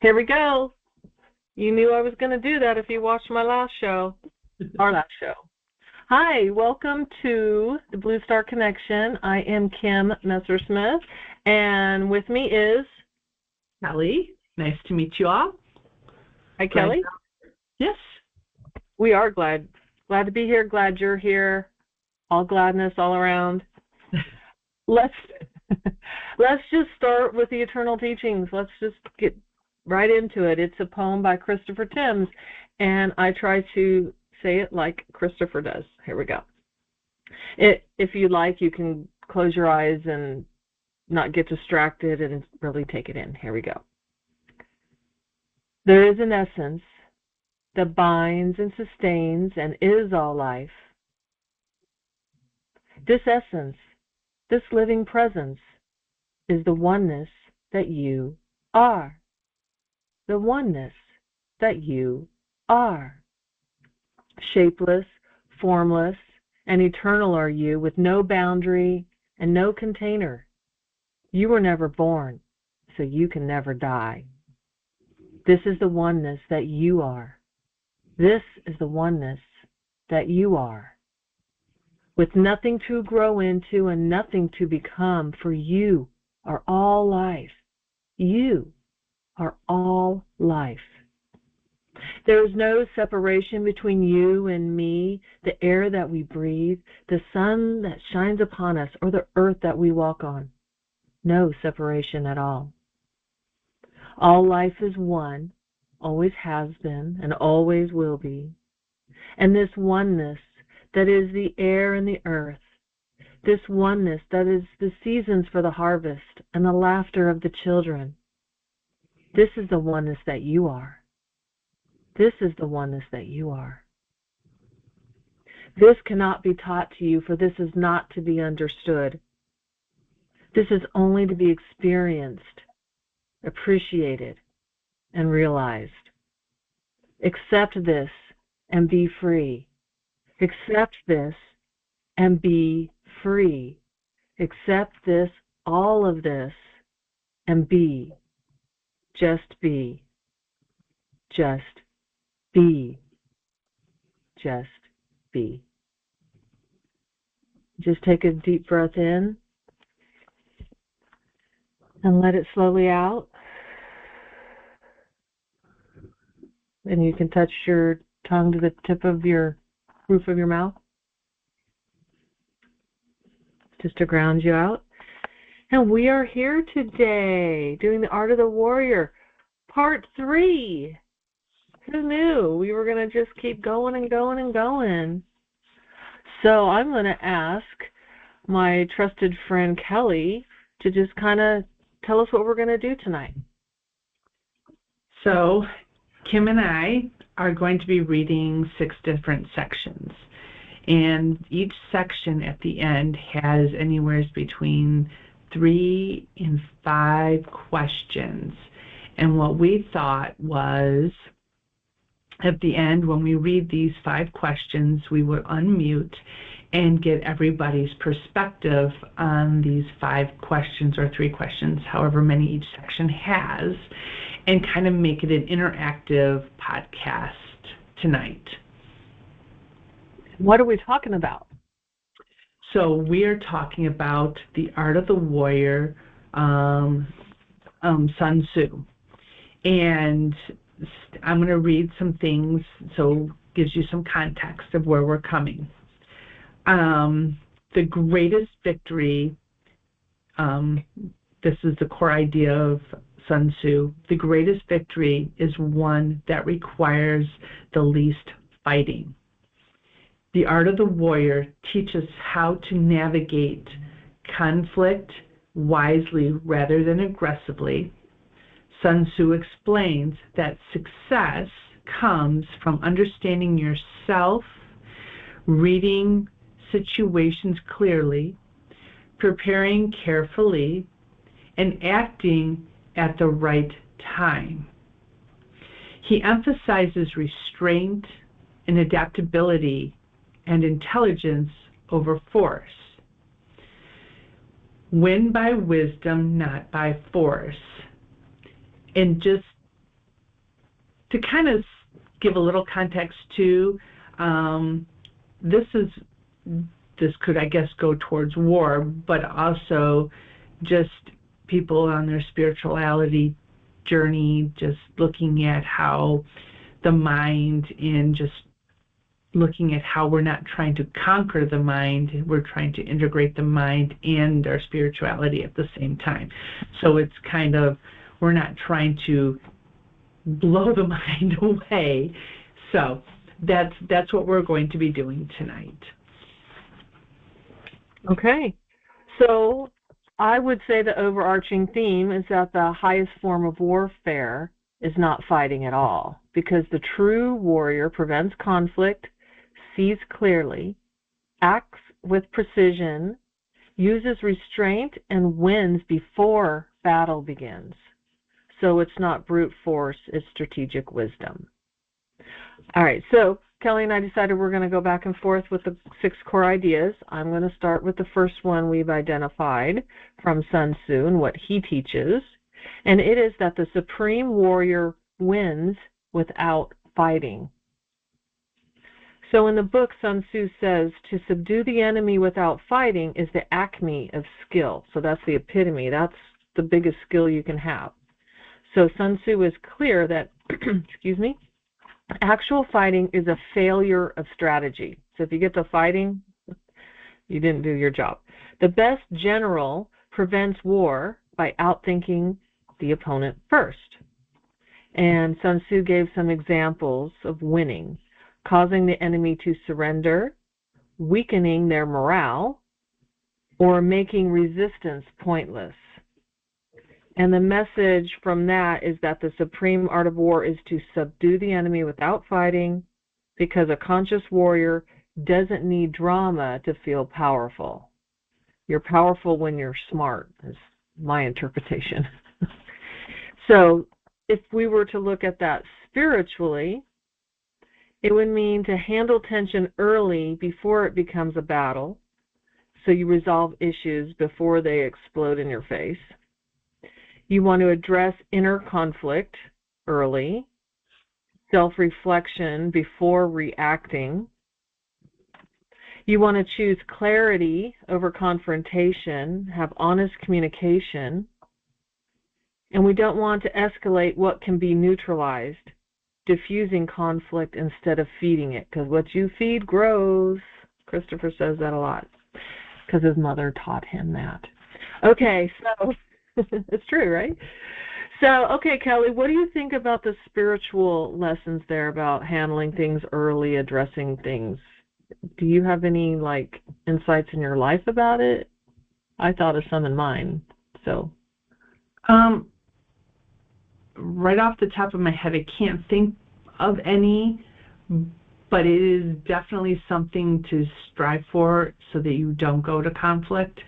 Here we go. You knew I was going to do that if you watched my last show, our last show. Hi, welcome to the Blue Star Connection. I am Kim Messersmith, and with me is Kelly. Nice to meet you all. Hi, Kelly. Yes. We are glad to be here. Glad you're here. All gladness all around. Let's just start with the Eternal Teachings. Let's just get right into it. It's a poem by Christopher Timms, and I try to say it like Christopher does. Here we go. If you like, you can close your eyes and not get distracted and really take it in. Here we go. There is an essence that binds and sustains and is all life. This essence, this living presence, is the oneness that you are. The oneness that you are. Shapeless, formless, and eternal are you, with no boundary and no container. You were never born, so you can never die. This is the oneness that you are. This is the oneness that you are. With nothing to grow into and nothing to become, for you are all life. You are all life. There is no separation between you and me, the air that we breathe, the sun that shines upon us, or the earth that we walk on. No separation at all. All life is one, always has been, and always will be. And this oneness that is the air and the earth, this oneness that is the seasons for the harvest and the laughter of the children, this is the oneness that you are. This is the oneness that you are. This cannot be taught to you, for this is not to be understood. This is only to be experienced, appreciated, and realized. Accept this and be free. Accept this and be free. Accept this, all of this, and be. Just be. Just be. Just be. Just take a deep breath in and let it slowly out. And you can touch your tongue to the tip of your roof of your mouth, just to ground you out. And we are here today doing the Art of the Warrior, Part 3. Who knew we were going to just keep going and going and going? So I'm going to ask my trusted friend Kelly to just kind of tell us what we're going to do tonight. So Kim and I are going to be reading 6 different sections. And each section at the end has anywhere between 3 and 5 questions. And what we thought was, at the end, when we read these 5 questions, we would unmute and get everybody's perspective on these 5 questions or 3 questions, however many each section has, and kind of make it an interactive podcast tonight. What are we talking about? So we are talking about the Art of the Warrior, Sun Tzu. And I'm going to read some things, so it gives you some context of where we're coming. The greatest victory, this is the core idea of Sun Tzu, the greatest victory is one that requires the least fighting. The Art of the Warrior teaches how to navigate conflict wisely rather than aggressively. Sun Tzu explains that success comes from understanding yourself, reading situations clearly, preparing carefully, and acting at the right time. He emphasizes restraint and adaptability and intelligence over force. Win by wisdom, not by force. And just to kind of give a little context too, this could, I guess, go towards war, but also just people on their spirituality journey, just looking at how the mind, and just looking at how we're not trying to conquer the mind, we're trying to integrate the mind and our spirituality at the same time. So it's kind of, we're not trying to blow the mind away. So that's what we're going to be doing tonight. Okay. So I would say the overarching theme is that the highest form of warfare is not fighting at all, because the true warrior prevents conflict, sees clearly, acts with precision, uses restraint, and wins before battle begins. So it's not brute force, it's strategic wisdom. All right, so Kelly and I decided we're going to go back and forth with the 6 core ideas. I'm going to start with the first one we've identified from Sun Tzu and what he teaches, and it is that the supreme warrior wins without fighting. So in the book, Sun Tzu says to subdue the enemy without fighting is the acme of skill. So that's the epitome. That's the biggest skill you can have. So Sun Tzu is clear that, excuse me, actual fighting is a failure of strategy. So if you get to fighting, you didn't do your job. The best general prevents war by outthinking the opponent first. And Sun Tzu gave some examples of winning: causing the enemy to surrender, weakening their morale, or making resistance pointless. And the message from that is that the supreme art of war is to subdue the enemy without fighting, because a conscious warrior doesn't need drama to feel powerful. You're powerful when you're smart, is my interpretation. So if we were to look at that spiritually, it would mean to handle tension early before it becomes a battle, so you resolve issues before they explode in your face. You want to address inner conflict early, self-reflection before reacting. You want to choose clarity over confrontation, have honest communication, and we don't want to escalate what can be neutralized, diffusing conflict instead of feeding it, because what you feed grows. Christopher says that a lot because his mother taught him that. Okay, so it's true, right? So, okay, Kelly, what do you think about the spiritual lessons there about handling things early, addressing things? Do you have any, insights in your life about it? I thought of some in mine, so. Right off the top of my head, I can't think of any, but it is definitely something to strive for so that you don't go to conflict.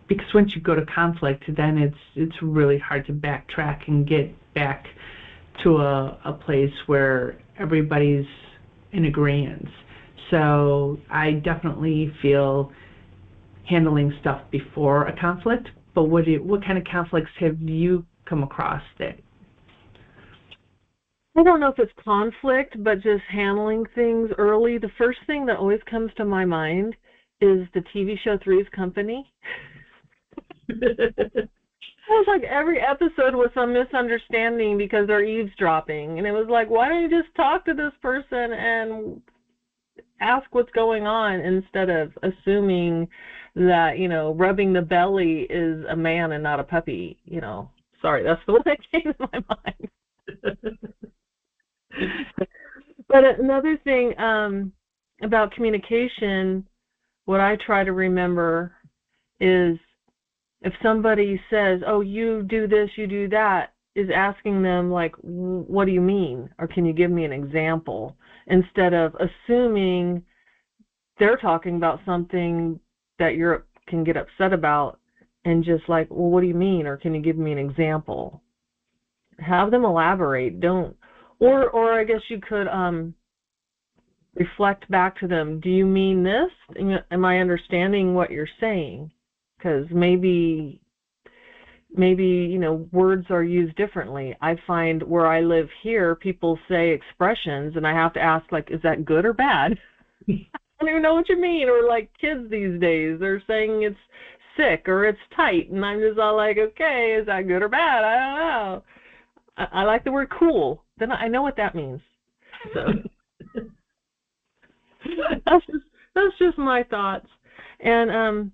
Because once you go to conflict, then it's really hard to backtrack and get back to a place where everybody's in agreement. So I definitely feel handling stuff before a conflict. But what kind of conflicts have you come across that? I don't know if it's conflict, but just handling things early. The first thing that always comes to my mind is the TV show Three's Company. It was like every episode was some misunderstanding because they're eavesdropping. And it was like, why don't you just talk to this person and ask what's going on instead of assuming that, rubbing the belly is a man and not a puppy, Sorry, that's the one that came to my mind. But another thing about communication, what I try to remember is if somebody says, oh, you do this, you do that, is asking them, what do you mean? Or can you give me an example? Instead of assuming they're talking about something that you can get upset about and just well, what do you mean? Or can you give me an example? Have them elaborate. Or I guess you could reflect back to them. Do you mean this? Am I understanding what you're saying? Because maybe maybe, words are used differently. I find where I live here, people say expressions, and I have to ask, like, is that good or bad? I don't even know what you mean. Or like kids these days, they're saying it's sick or it's tight, and I'm just all like, okay, is that good or bad? I don't know. I like the word cool. Then I know what that means. So that's just my thoughts. And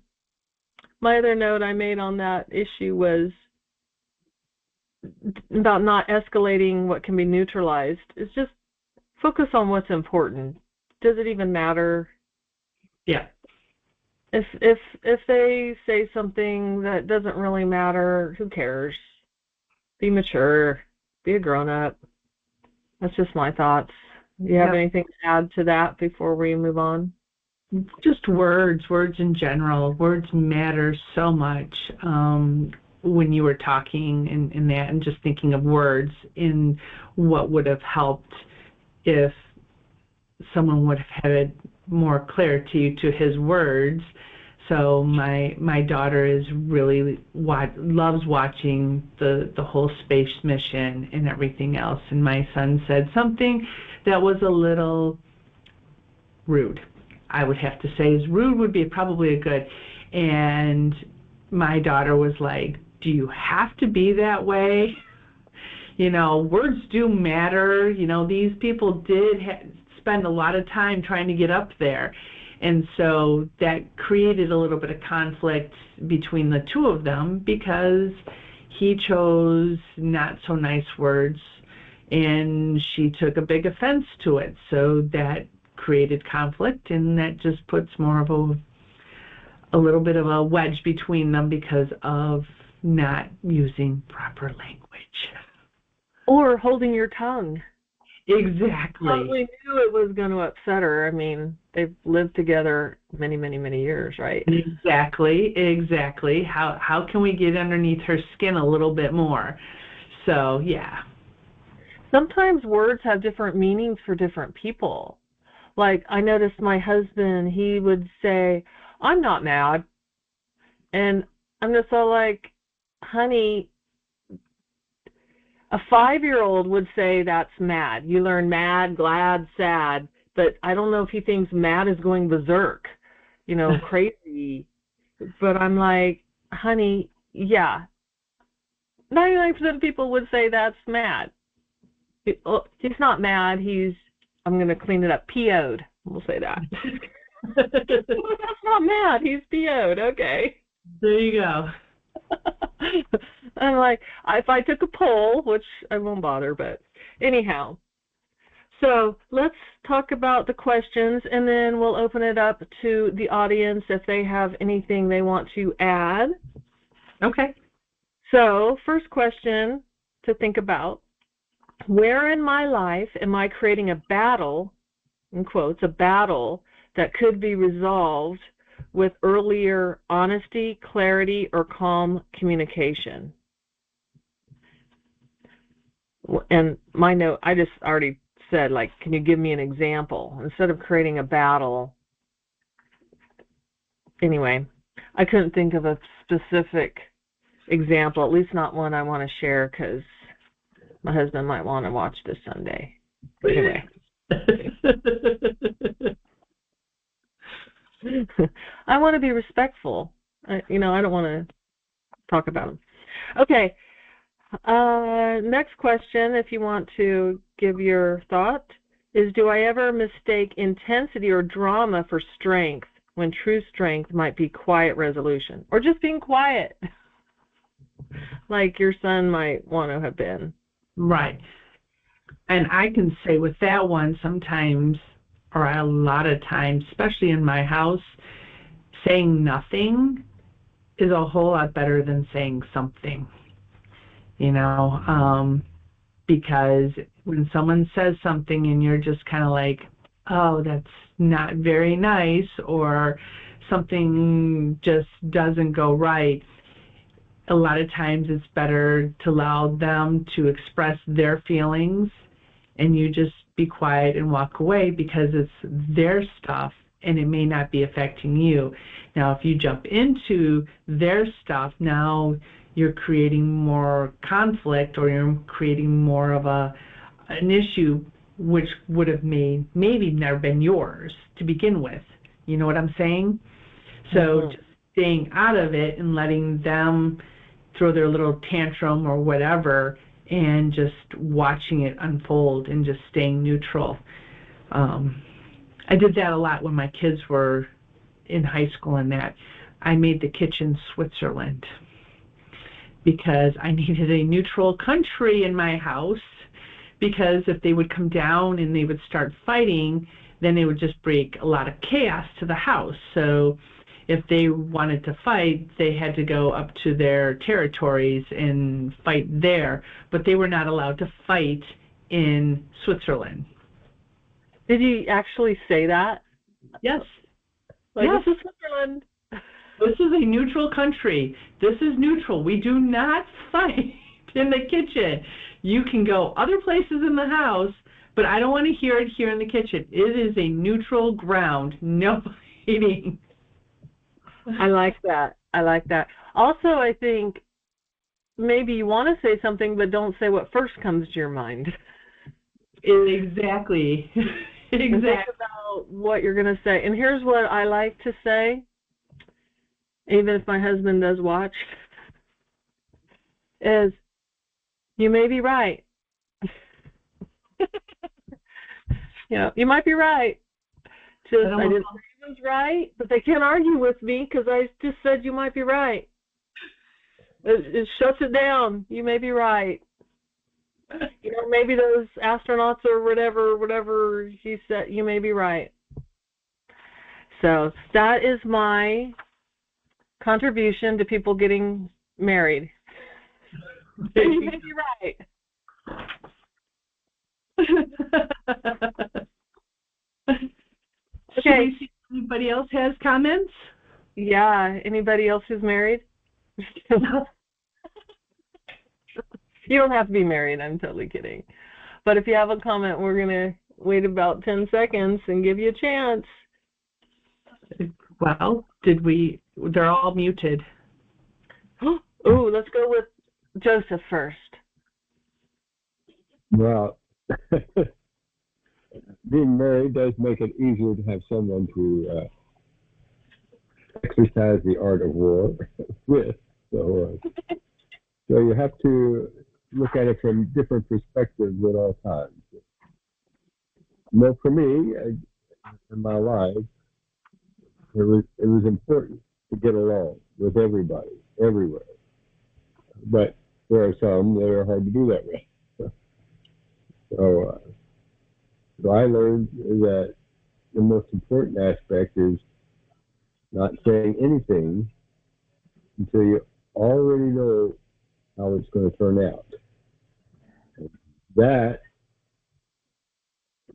my other note I made on that issue was about not escalating what can be neutralized. It's just focus on what's important. Does it even matter? Yeah. If they say something that doesn't really matter, who cares? Be mature. Be a grown-up. That's just my thoughts. Do you have anything to add to that before we move on? Just words in general. Words matter so much. When you were talking in that and just thinking of words in what would have helped if someone would have had more clarity to his words. So my daughter is really loves watching the whole space mission and everything else. And my son said something that was a little rude. I would have to say rude would be probably a good. And my daughter was like, do you have to be that way? Words do matter. These people did spend a lot of time trying to get up there. And so that created a little bit of conflict between the two of them because he chose not so nice words and she took a big offense to it. So that created conflict, and that just puts more of a little bit of a wedge between them because of not using proper language. Or holding your tongue. Exactly. Probably knew it was going to upset her. I mean, they've lived together many, many, many years, right? Exactly. How can we get underneath her skin a little bit more? So, yeah. Sometimes words have different meanings for different people. Like, I noticed my husband, he would say, I'm not mad. And I'm just all like, honey, a 5-year-old would say that's mad. You learn mad, glad, sad, but I don't know if he thinks mad is going berserk, crazy. But I'm like, honey, yeah, 99% of people would say that's mad. He's not mad. I'm going to clean it up, PO'd. We'll say that. That's not mad. He's PO'd. Okay. There you go. I'm like, if I took a poll, which I won't bother, but anyhow. So let's talk about the questions, and then we'll open it up to the audience if they have anything they want to add. Okay. So first question to think about, where in my life am I creating a battle, in quotes, a battle that could be resolved with earlier honesty, clarity, or calm communication? And my note, I just already said, like, can you give me an example? Instead of creating a battle. Anyway, I couldn't think of a specific example, at least not one I want to share, because my husband might want to watch this Sunday. But anyway. I want to be respectful. I don't want to talk about them. Okay. Next question, if you want to give your thought, is do I ever mistake intensity or drama for strength when true strength might be quiet resolution or just being quiet, like your son might want to have been? Right. And I can say with that one, sometimes, or a lot of times, especially in my house, saying nothing is a whole lot better than saying something. Because when someone says something and you're just kind of like, oh, that's not very nice, or something just doesn't go right, a lot of times it's better to allow them to express their feelings and you just be quiet and walk away, because it's their stuff and it may not be affecting you. Now, if you jump into their stuff, now you're creating more conflict, or you're creating more of an issue which would have maybe never been yours to begin with. You know what I'm saying? So just staying out of it and letting them throw their little tantrum or whatever, and just watching it unfold and just staying neutral. I did that a lot when my kids were in high school, and that I made the kitchen Switzerland because I needed a neutral country in my house, because if they would come down and they would start fighting, then they would just bring a lot of chaos to the house. So if they wanted to fight, they had to go up to their territories and fight there, but they were not allowed to fight in Switzerland. Did you actually say that? Yes. Like, yes. This is Switzerland. This is a neutral country. This is neutral. We do not fight in the kitchen. You can go other places in the house, but I don't want to hear it here in the kitchen. It is a neutral ground. No fighting. I like that. I like that. Also, I think maybe you want to say something, but don't say what first comes to your mind. Exactly. Exactly. Think about what you're going to say. And here's what I like to say, even if my husband does watch, is, you may be right. You might be right. I didn't say he was right, but they can't argue with me because I just said you might be right. It shuts it down. You may be right. Maybe those astronauts or whatever he said, you may be right. So that is my contribution to people getting married. You may be right. Okay. See if anybody else has comments? Yeah. Anybody else who's married? You don't have to be married. I'm totally kidding. But if you have a comment, we're going to wait about 10 seconds and give you a chance. Well, they're all muted. Ooh, let's go with Joseph first. Well, being married does make it easier to have someone to exercise the art of war with. So you have to look at it from different perspectives at all times. For me, in my life, it was important to get along with everybody, everywhere. But there are some that are hard to do that with. So I learned that the most important aspect is not saying anything until you already know how it's going to turn out. That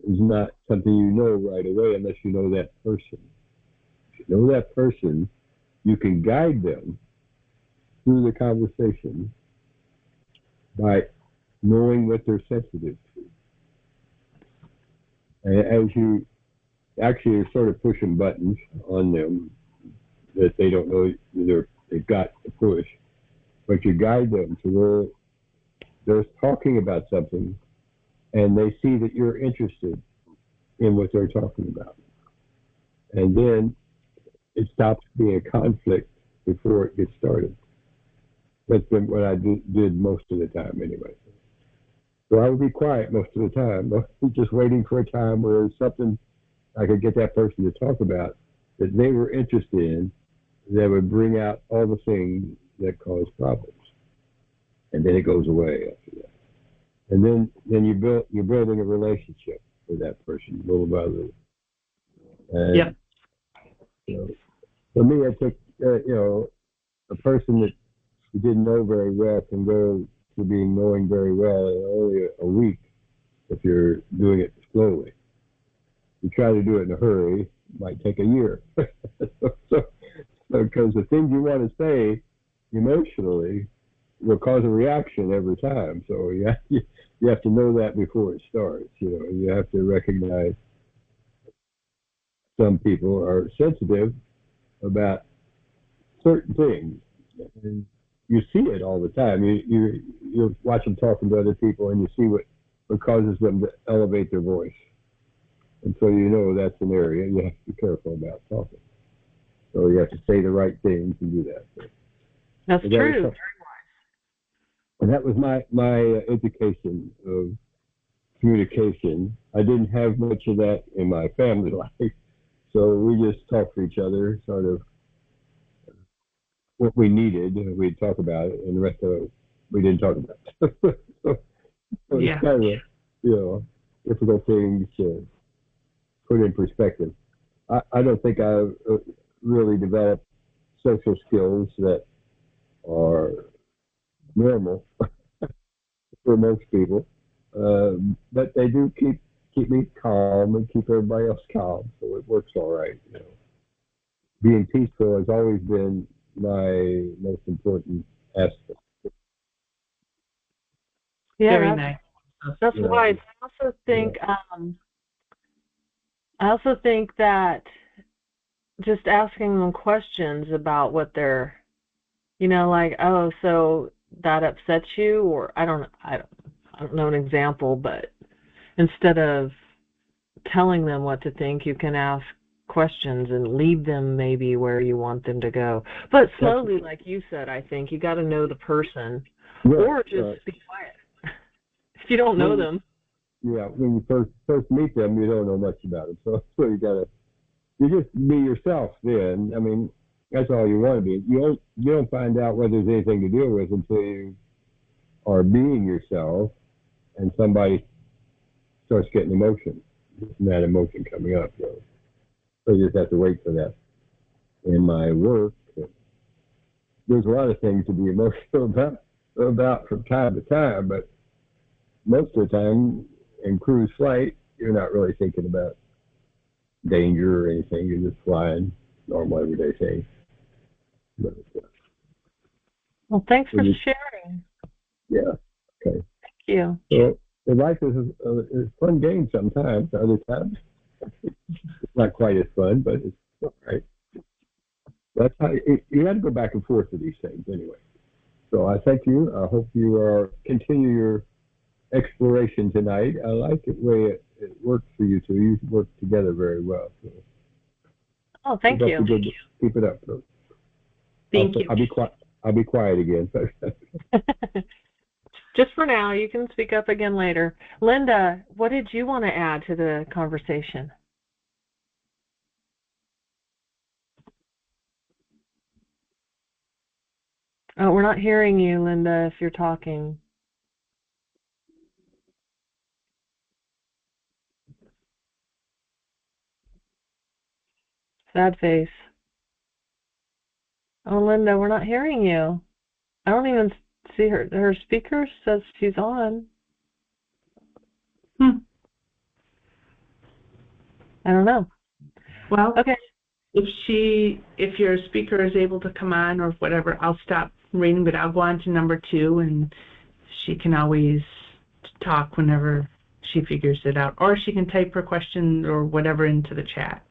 is not something you know right away unless you know that person. If you know that person, you can guide them through the conversation by knowing what they're sensitive to. And as you actually are sort of pushing buttons on them that they don't know they've got to push, but you guide them to where they're talking about something and they see that you're interested in what they're talking about. And then it stops being a conflict before it gets started. That's been what I did most of the time anyway. So I would be quiet most of the time, just waiting for a time where there's something I could get that person to talk about that they were interested in that would bring out all the things that cause problems. And then it goes away after that. And then you're building a relationship with that person little by little. And yep. For me, it took a person that you didn't know very well can go to being knowing very well in only a week if you're doing it slowly. You try to do it in a hurry, it might take a year. so because the things you want to say emotionally will cause a reaction every time. So you have to know that before it starts. You have to recognize some people are sensitive about certain things. And you see it all the time. You're watching, talking to other people, and you see what causes them to elevate their voice. And so you know that's an area you have to be careful about talking. So you have to say the right things and do that. So, That's true. And that was my education of communication. I didn't have much of that in my family life. So we just talked to each other, sort of what we needed. We'd talk about it, and the rest of it we didn't talk about. So it's kind of difficult things to put in perspective. I don't think I've really developed social skills that are normal for most people, but they do keep me calm and keep everybody else calm, so it works all right. Being peaceful has always been my most important aspect. Yeah, Very nice. That's wise. I also think that just asking them questions about what they're, like, oh, so that upsets you, or I don't know an example, but instead of telling them what to think, you can ask questions and lead them maybe where you want them to go. But slowly, like you said, I think you got to know the person, or just be quiet if you don't know them. Yeah, when you first meet them, you don't know much about them, so you just be yourself. Then, I mean, that's all you want to be. You don't find out whether there's anything to deal with until you are being yourself, and somebody starts getting emotion, and that emotion coming up. So you just have to wait for that. In my work, there's a lot of things to be emotional about from time to time, but most of the time in cruise flight, you're not really thinking about danger or anything. You're just flying, normal everyday thing. Well, thanks for sharing. Yeah. Okay. Thank you. So life is a fun game sometimes. Other times, it's not quite as fun, but it's all right. That's how you have to go back and forth with these things anyway. So I thank you. I hope you continue your exploration tonight. I like the way it works for you two. You work together very well. So. Oh, thank you. Keep it up. So. Thank you. I'll be quiet again. Just for now. You can speak up again later. Linda, what did you want to add to the conversation? Oh, we're not hearing you, Linda, if you're talking. Sad face. Oh, Linda, we're not hearing you. I don't even see her speaker says she's on. I don't know. Well, okay. If your speaker is able to come on or whatever, I'll stop reading, but I'll go on to number 2, and she can always talk whenever she figures it out, or she can type her question or whatever into the chat.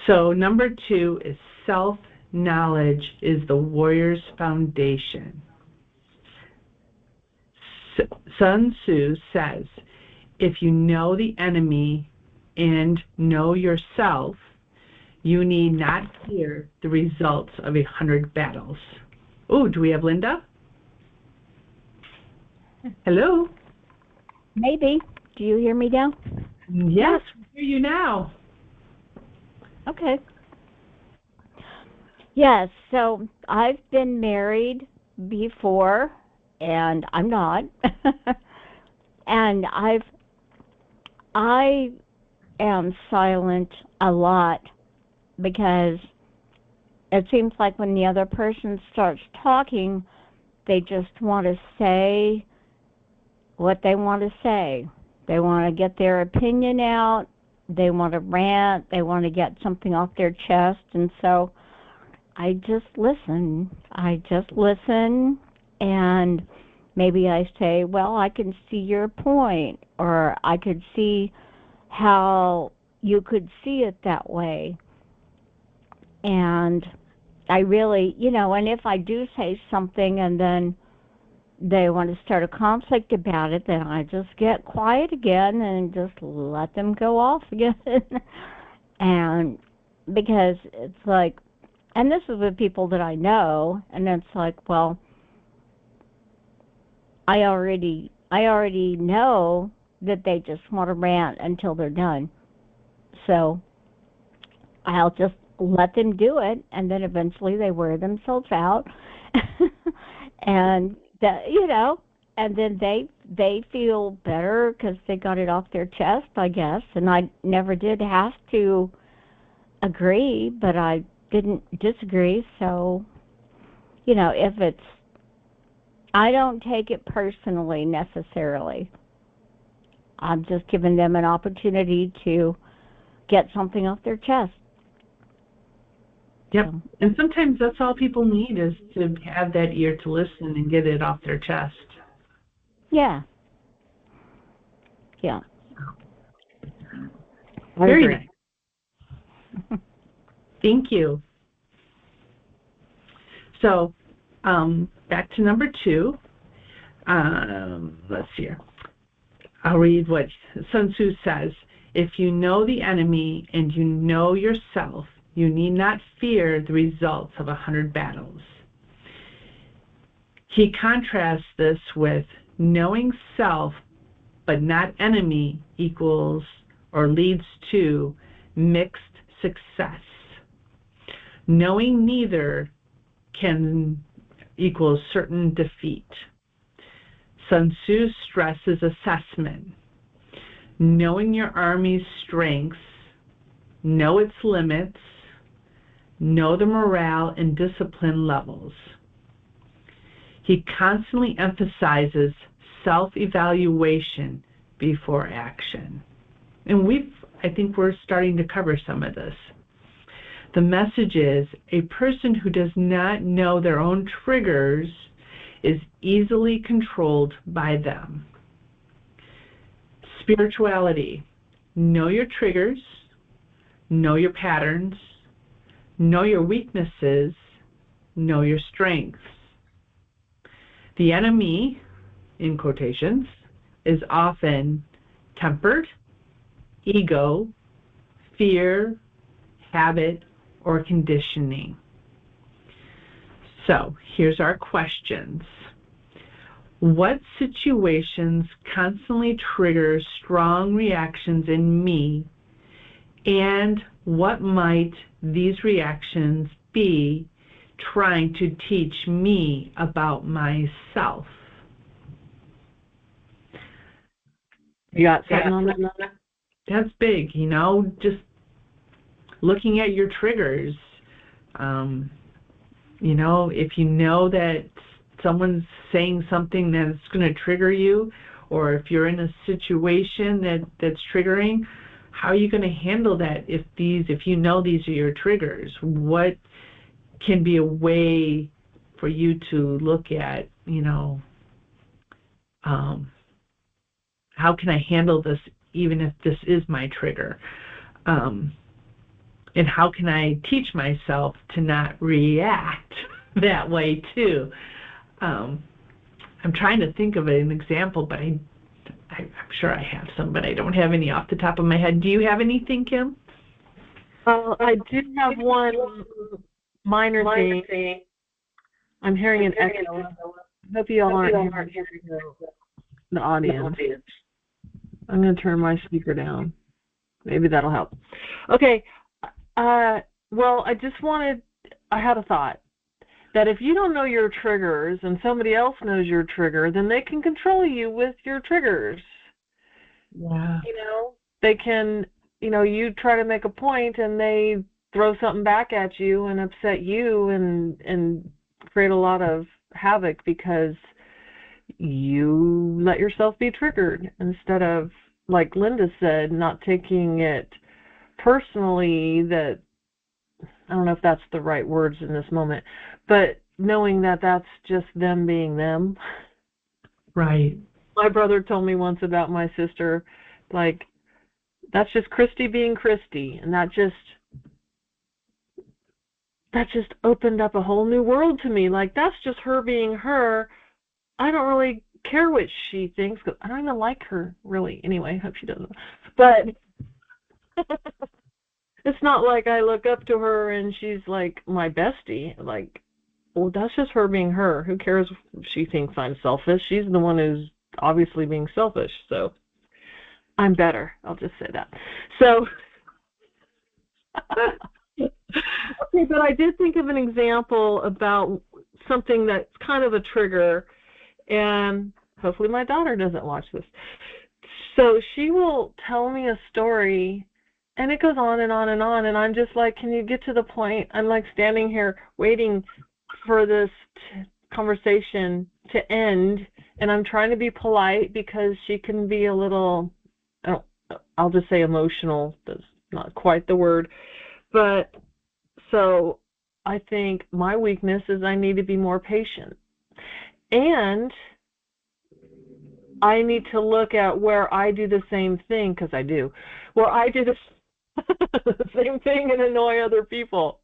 So number 2 is self-knowledge is the warrior's foundation. Sun Tzu says, if you know the enemy and know yourself, you need not fear the results of 100 battles. Oh, do we have Linda? Hello? Maybe. Do you hear me now? Yes, we hear you now. Okay. Yes, so I've been married before, and I'm not. And I am silent a lot because it seems like when the other person starts talking, they just want to say what they want to say. They want to get their opinion out. They want to rant. They want to get something off their chest. And so I just listen. And maybe I say, well, I can see your point, or I could see how you could see it that way. And I really, and if I do say something and then they want to start a conflict about it, then I just get quiet again and just let them go off again. And because it's like, and this is with people that I know, and it's like, well, I already know that they just want to rant until they're done. So I'll just let them do it, and then eventually they wear themselves out, and and then they feel better because they got it off their chest, I guess. And I never did have to agree, but I didn't disagree. So if it's, I don't take it personally necessarily. I'm just giving them an opportunity to get something off their chest. Yep. And sometimes that's all people need, is to have that ear to listen and get it off their chest. Yeah. Yeah. Very nice. Thank you. So, back to number 2. Let's see here. I'll read what Sun Tzu says. If you know the enemy and you know yourself, you need not fear the results of 100 battles. He contrasts this with knowing self but not enemy equals or leads to mixed success. Knowing neither can equal certain defeat. Sun Tzu stresses assessment. Knowing your army's strengths, know its limits, know the morale and discipline levels. He constantly emphasizes self-evaluation before action. And I think we're starting to cover some of this. The message is, a person who does not know their own triggers is easily controlled by them. Spirituality. Know your triggers, know your patterns, know your weaknesses, know your strengths. The enemy, in quotations, is often tempered, ego, fear, habit, or conditioning. So, here's our questions. What situations constantly trigger strong reactions in me, and what might these reactions be trying to teach me about myself? You got something on that? That's big, just looking at your triggers. If you know that someone's saying something that's going to trigger you, or if you're in a situation that's triggering, how are you going to handle that if you know these are your triggers? What can be a way for you to look at, how can I handle this even if this is my trigger? And how can I teach myself to not react that way too? I'm trying to think of an example, but I'm sure I have some, but I don't have any off the top of my head. Do you have anything, Kim? I do have one minor thing. I'm hearing an echo. I hope you all aren't hearing the audience. I'm going to turn my speaker down. Maybe that'll help. Okay. Well, I had a thought that if you don't know your triggers and somebody else knows your trigger, then they can control you with your triggers. Yeah. They can, you try to make a point and they throw something back at you and upset you and create a lot of havoc because you let yourself be triggered instead of, like Linda said, not taking it personally. That, I don't know if that's the right words in this moment, but knowing that that's just them being them. Right. My brother told me once about my sister, like, that's just Christy being Christy, and that just, that just opened up a whole new world to me. Like, that's just her being her. I don't really care what she thinks, 'cause I don't even like her, really. Anyway, I hope she doesn't. But it's not like I look up to her and she's like my bestie. Like, well, that's just her being her. Who cares if she thinks I'm selfish? She's the one who's obviously being selfish. So I'm better. I'll just say that. So, okay, but I did think of an example about something that's kind of a trigger, and hopefully my daughter doesn't watch this. So she will tell me a story, and it goes on and on and on, and I'm just like, can you get to the point? I'm like standing here waiting for this conversation to end, and I'm trying to be polite because she can be a little, I'll just say emotional. That's not quite the word. But so I think my weakness is I need to be more patient. And I need to look at where I do the same thing, because I do, where I do the same thing and annoy other people.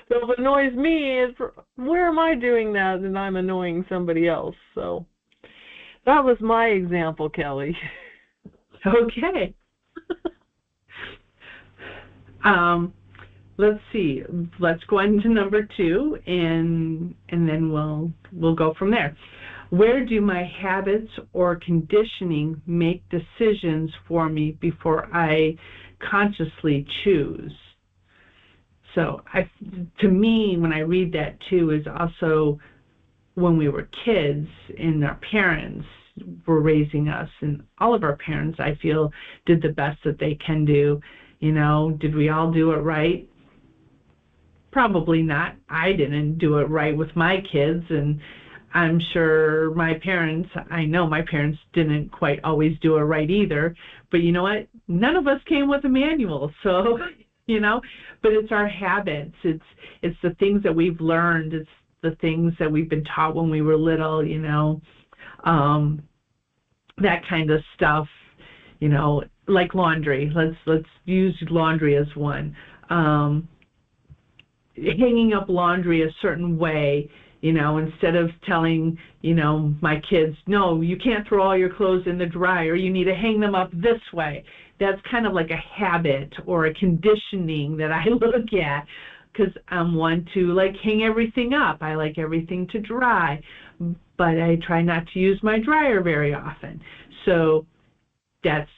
So if it annoys me, where am I doing that and I'm annoying somebody else? So that was my example, Kelly. Okay. Let's see. Let's go on to number 2, and then we'll go from there. Where do my habits or conditioning make decisions for me before I consciously choose? So to me, when I read that too, is also when we were kids and our parents were raising us, and all of our parents, I feel, did the best that they can do. You know, did we all do it right? Probably not. I didn't do it right with my kids, and I'm sure I know my parents didn't quite always do it right either. But you know what? None of us came with a manual, so, you know, but it's our habits. It's the things that we've learned. It's the things that we've been taught when we were little, you know, that kind of stuff, you know, like laundry. Let's use laundry as one. Hanging up laundry a certain way, you know, instead of telling, you know, my kids, no, you can't throw all your clothes in the dryer, you need to hang them up this way. That's kind of like a habit or a conditioning that I look at, because I'm one to like hang everything up. I like everything to dry, but I try not to use my dryer very often. So that's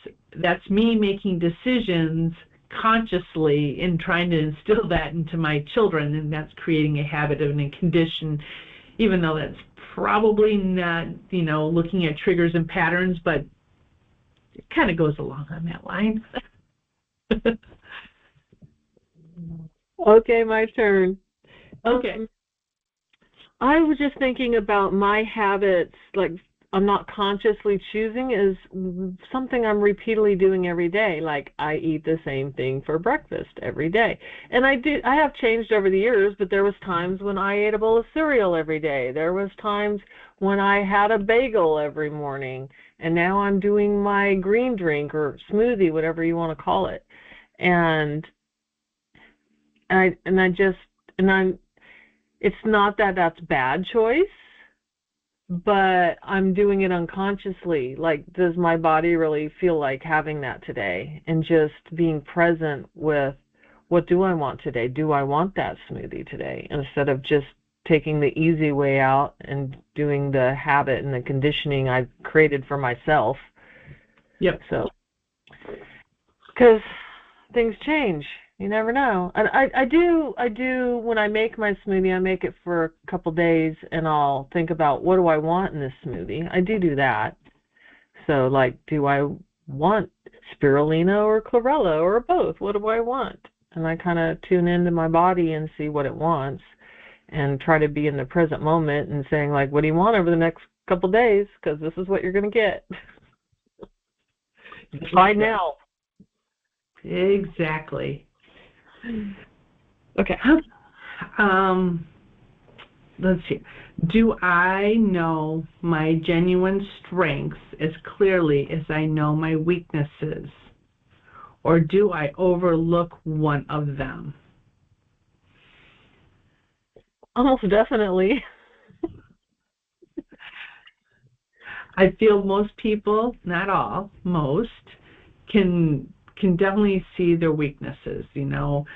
me making decisions consciously and trying to instill that into my children, and that's creating a habit and a condition, even though that's probably not, you know, looking at triggers and patterns, but it kind of goes along on that line. Okay, my turn. Okay. I was just thinking about my habits, like I'm not consciously choosing, is something I'm repeatedly doing every day. Like I eat the same thing for breakfast every day. And I have changed over the years, but there was times when I ate a bowl of cereal every day. There was times when I had a bagel every morning, and now I'm doing my green drink or smoothie, whatever you want to call it. And it's not that that's bad choice, but I'm doing it unconsciously. Like, does my body really feel like having that today? And just being present with, what do I want today? Do I want that smoothie today? Instead of just taking the easy way out and doing the habit and the conditioning I've created for myself. Yep. So, because things change. You never know. And I do, when I make my smoothie, I make it for a couple days, and I'll think about, what do I want in this smoothie? I do that. So, like, do I want spirulina or chlorella or both? What do I want? And I kind of tune into my body and see what it wants, and try to be in the present moment and saying, like, what do you want over the next couple days? Because this is what you're going to get. Decide now. Exactly. Okay. Let's see. Do I know my genuine strengths as clearly as I know my weaknesses? Or do I overlook one of them? Almost definitely. I feel most people, not all, most, can definitely see their weaknesses. I'm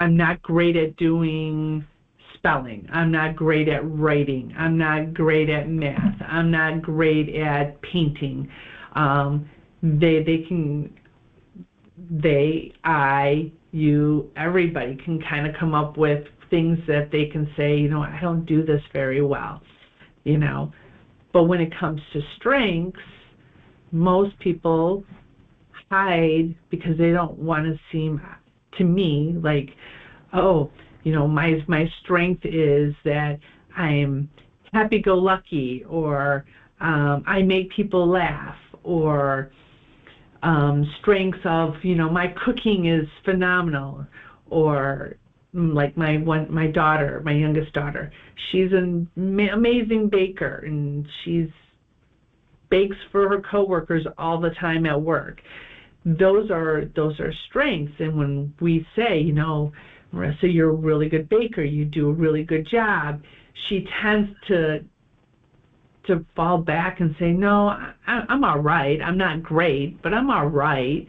not great at doing spelling. I'm not great at writing. I'm not great at math. I'm not great at painting. You, everybody can kind of come up with things that they can say, I don't do this very well, But when it comes to strengths, most people hide because they don't want to seem, to me, like, my strength is that I'm happy-go-lucky, or I make people laugh, or strengths of, my cooking is phenomenal, or like my youngest daughter, she's an amazing baker, and she's bakes for her coworkers all the time at work. Those are strengths. And when we say, Marissa, you're a really good baker, you do a really good job, she tends to fall back and say, no, I'm all right. I'm not great, but I'm all right.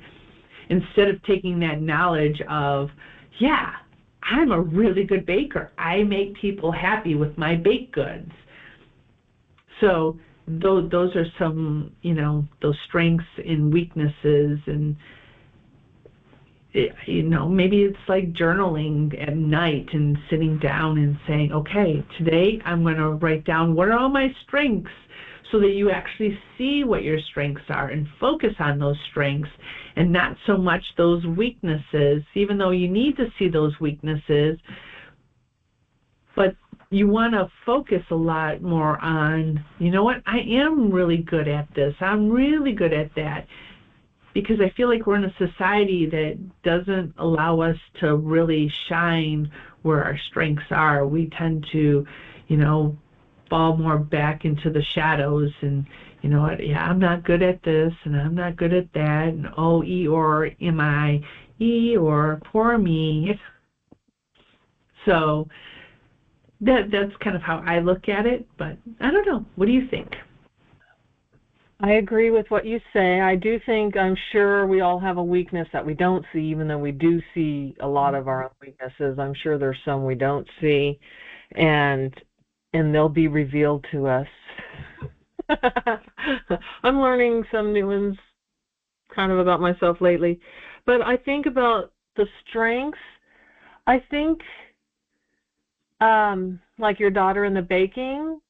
Instead of taking that knowledge of, yeah, I'm a really good baker. I make people happy with my baked goods. So those are some, those strengths and weaknesses. And, maybe it's like journaling at night and sitting down and saying, okay, today I'm going to write down what are all my strengths, so that you actually see what your strengths are and focus on those strengths and not so much those weaknesses, even though you need to see those weaknesses. But you want to focus a lot more on, I am really good at this. I'm really good at that. Because I feel like we're in a society that doesn't allow us to really shine where our strengths are. We tend to, fall more back into the shadows and, I'm not good at this and I'm not good at that. And or am I, or poor me. So that's kind of how I look at it. But I don't know. What do you think? I agree with what you say. I'm sure we all have a weakness that we don't see, even though we do see a lot of our own weaknesses. I'm sure there's some we don't see, and they'll be revealed to us. I'm learning some new ones kind of about myself lately. But I think about the strengths. I think, like your daughter in the baking,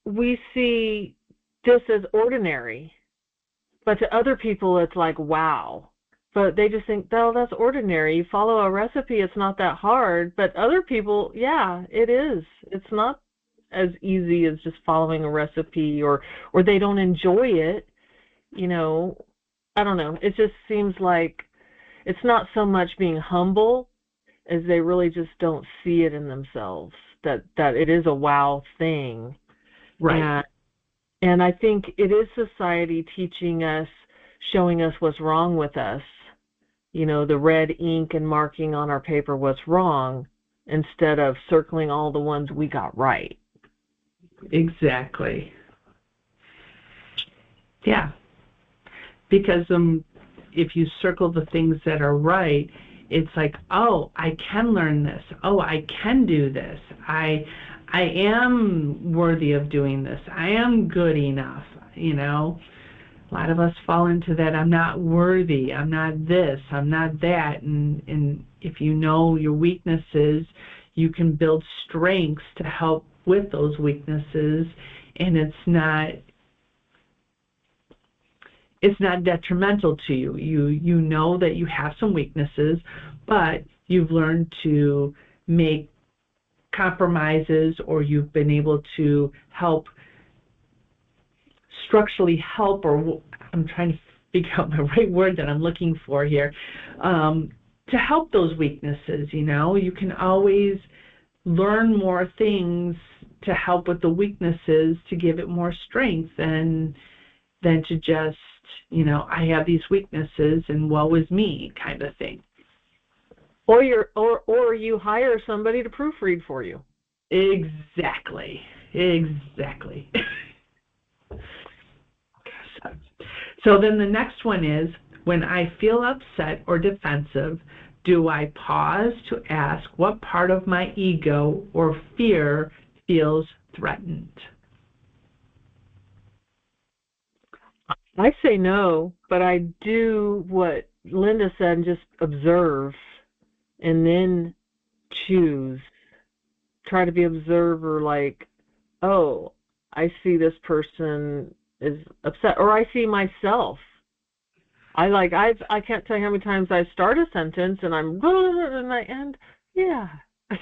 we see this as ordinary, but to other people it's like wow, but they just think, oh, that's ordinary. You follow a recipe, it's not that hard. But other people, yeah, it is. It's not as easy as just following a recipe, or they don't enjoy it. I don't know, it just seems like it's not so much being humble as they really just don't see it in themselves, that it is a wow thing. Right. And I think it is society teaching us, showing us what's wrong with us. The red ink and marking on our paper what's wrong, instead of circling all the ones we got right. Exactly. Yeah. Because if you circle the things that are right, it's like, oh, I can learn this. Oh, I can do this. I am worthy of doing this. I am good enough, A lot of us fall into that, I'm not worthy, I'm not this, I'm not that. And if you know your weaknesses, you can build strengths to help with those weaknesses, and it's not detrimental to you. You know that you have some weaknesses, but you've learned to make compromises, or you've been able to structurally help, or I'm trying to figure out the right word that I'm looking for here, to help those weaknesses. You can always learn more things to help with the weaknesses, to give it more strength, than to just, I have these weaknesses and woe is me kind of thing. Or you hire somebody to proofread for you. Exactly. So then the next one is, when I feel upset or defensive, do I pause to ask what part of my ego or fear feels threatened? I say no, but I do what Linda said and just observe and then choose. Try to be observer, like, oh, I see this person is upset, or I see myself. I can't tell you how many times I start a sentence and I'm and I end, yeah. I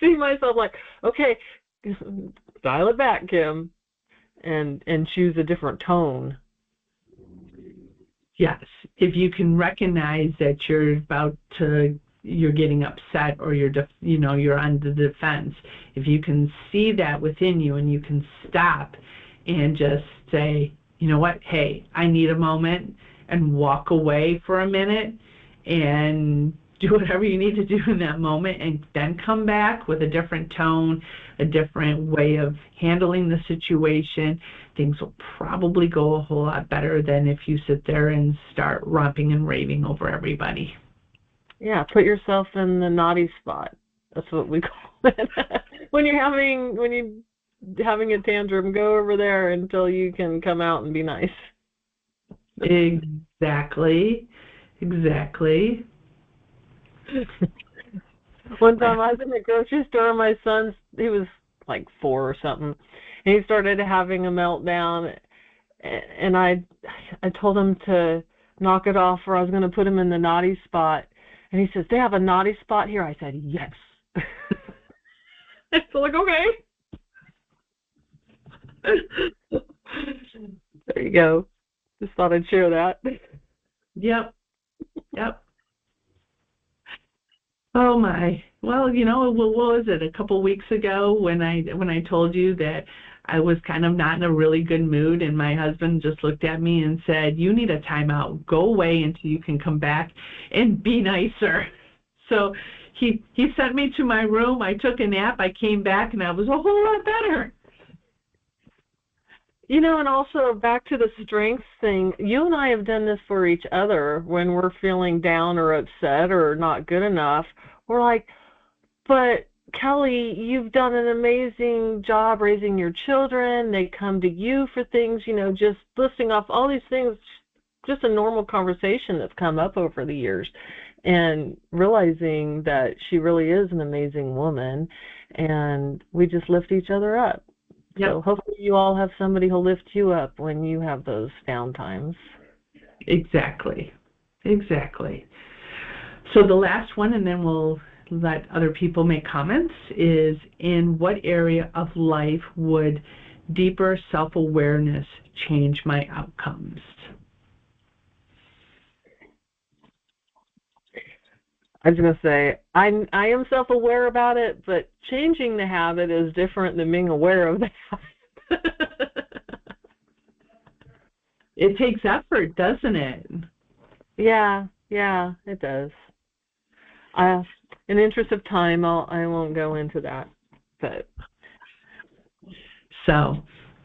see myself like, okay, dial it back, Kim, and choose a different tone. Yes, if you can recognize that you're getting upset, or you're on the defense. If you can see that within you and you can stop and just say, you know what, hey, I need a moment, and walk away for a minute and do whatever you need to do in that moment, and then come back with a different tone, a different way of handling the situation, things will probably go a whole lot better than if you sit there and start romping and raving over everybody. Yeah, put yourself in the naughty spot. That's what we call it. when you're having a tantrum, go over there until you can come out and be nice. Exactly. One time I was in the grocery store, my he was like 4 or something, and he started having a meltdown, and I told him to knock it off, or I was going to put him in the naughty spot. And he says, they have a naughty spot here? I said, yes. It's like, okay. There you go. Just thought I'd share that. Yep. Oh my. Well, what was it, a couple weeks ago when I told you that I was kind of not in a really good mood, and my husband just looked at me and said, you need a timeout. Go away until you can come back and be nicer. So he sent me to my room. I took a nap. I came back, and I was a whole lot better. And also back to the strengths thing, you and I have done this for each other when we're feeling down or upset or not good enough. We're like, but Kelly, you've done an amazing job raising your children. They come to you for things, just listing off all these things, just a normal conversation that's come up over the years, and realizing that she really is an amazing woman, and we just lift each other up. Yep. So hopefully you all have somebody who'll lift you up when you have those down times. Exactly. So the last one, and then we'll let other people make comments, is, in what area of life would deeper self-awareness change my outcomes? I was going to say, I am self-aware about it, but changing the habit is different than being aware of the habit. It takes effort, doesn't it? Yeah, it does. In the interest of time, I won't go into that. But so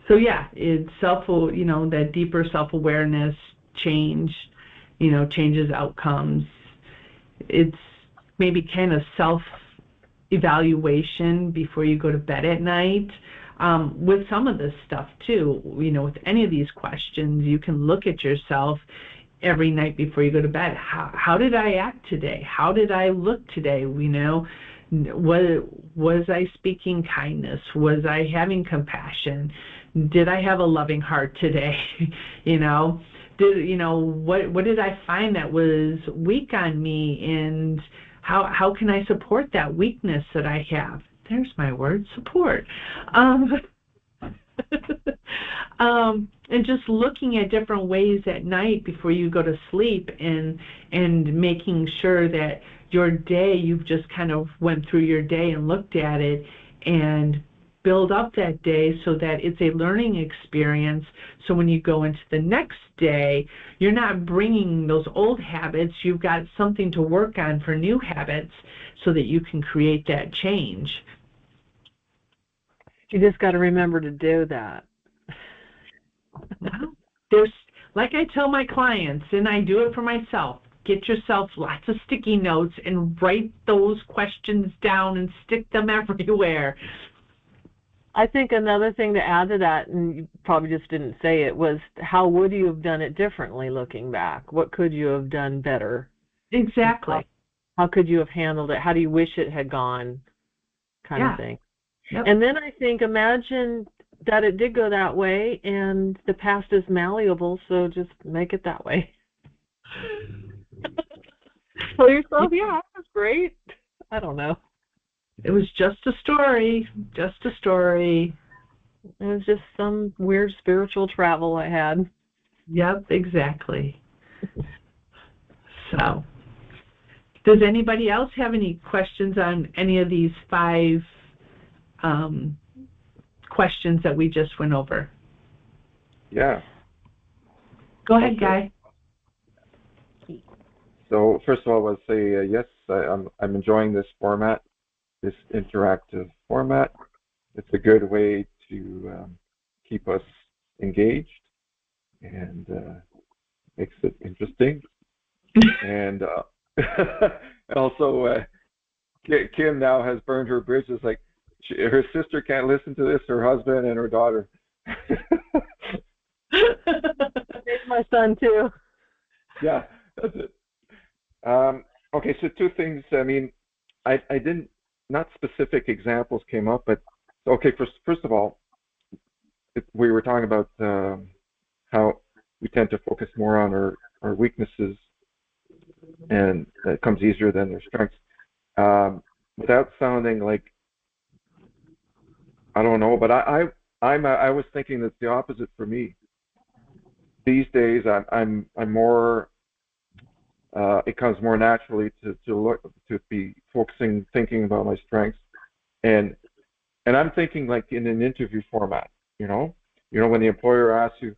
yeah, it's that deeper self-awareness changes outcomes. It's maybe kind of self-evaluation before you go to bed at night. With some of this stuff too, with any of these questions, you can look at yourself every night before you go to bed. How did I act today? How did I look today? Was I speaking kindness? Was I having compassion? Did I have a loving heart today? What did I find that was weak on me, and how can I support that weakness that I have? There's my word, support. And just looking at different ways at night before you go to sleep, and making sure that your day, you've just kind of went through your day and looked at it, and build up that day so that it's a learning experience. So when you go into the next day, you're not bringing those old habits. You've got something to work on for new habits so that you can create that change. You just got to remember to do that. Well, there's, like I tell my clients, and I do it for myself, get yourself lots of sticky notes and write those questions down and stick them everywhere. I think another thing to add to that, and you probably just didn't say it, was how would you have done it differently looking back? What could you have done better? Exactly. How could you have handled it? How do you wish it had gone? Kind of thing. Yep. And then I think imagine that it did go that way and the past is malleable, so just make it that way. Tell yourself, yeah, that's great. I don't know. It was just a story, just a story. It was just some weird spiritual travel I had. Yep, exactly. So, does anybody else have any questions on any of these 5 questions that we just went over? Yeah. Go ahead, Okay. Guy. So first of all, I'll say yes, I'm enjoying this format, this interactive format. It's a good way to keep us engaged and makes it interesting. And also, Kim now has burned her bridges. Like her sister can't listen to this, her husband and her daughter. It's my son too. Yeah, that's it. Okay, so 2 things. I mean, I didn't, not specific examples came up, but okay, first of all, we were talking about how we tend to focus more on our weaknesses, and it comes easier than our strengths. Without sounding like, I don't know, but I was thinking that's the opposite for me. These days, I'm more. It comes more naturally to be focusing, thinking about my strengths, and I'm thinking like in an interview format. You know when the employer asks you,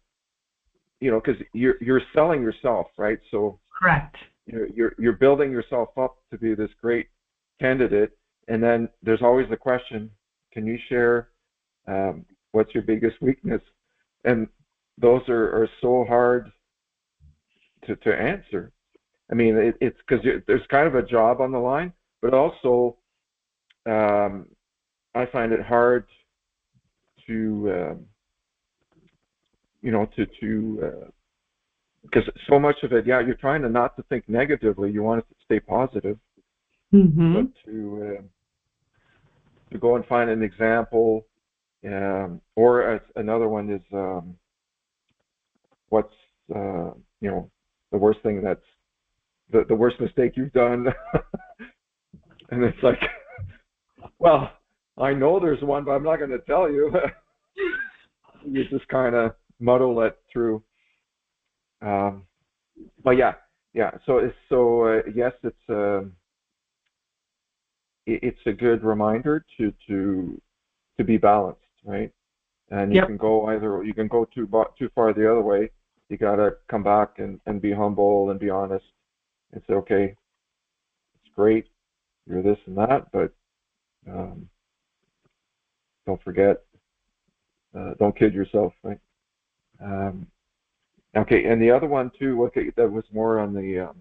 because you're selling yourself, right? So Correct. You're building yourself up to be this great candidate, and then there's always the question: can you share what's your biggest weakness? And those are so hard to answer. I mean, it's because there's kind of a job on the line, but also I find it hard to, because so much of it, you're trying to not to think negatively. You want it to stay positive, but to go and find an example, or another one is what's the worst thing that's the worst mistake you've done. And it's like, well, I know there's one, but I'm not going to tell you. You just kind of muddle it through. But yeah. So yes, it's a good reminder to be balanced, right? And you can go too far the other way. You got to come back and be humble and be honest and say, okay, it's great, you're this and that, but don't forget, don't kid yourself, right? Okay, and the other one too, okay, that was more on the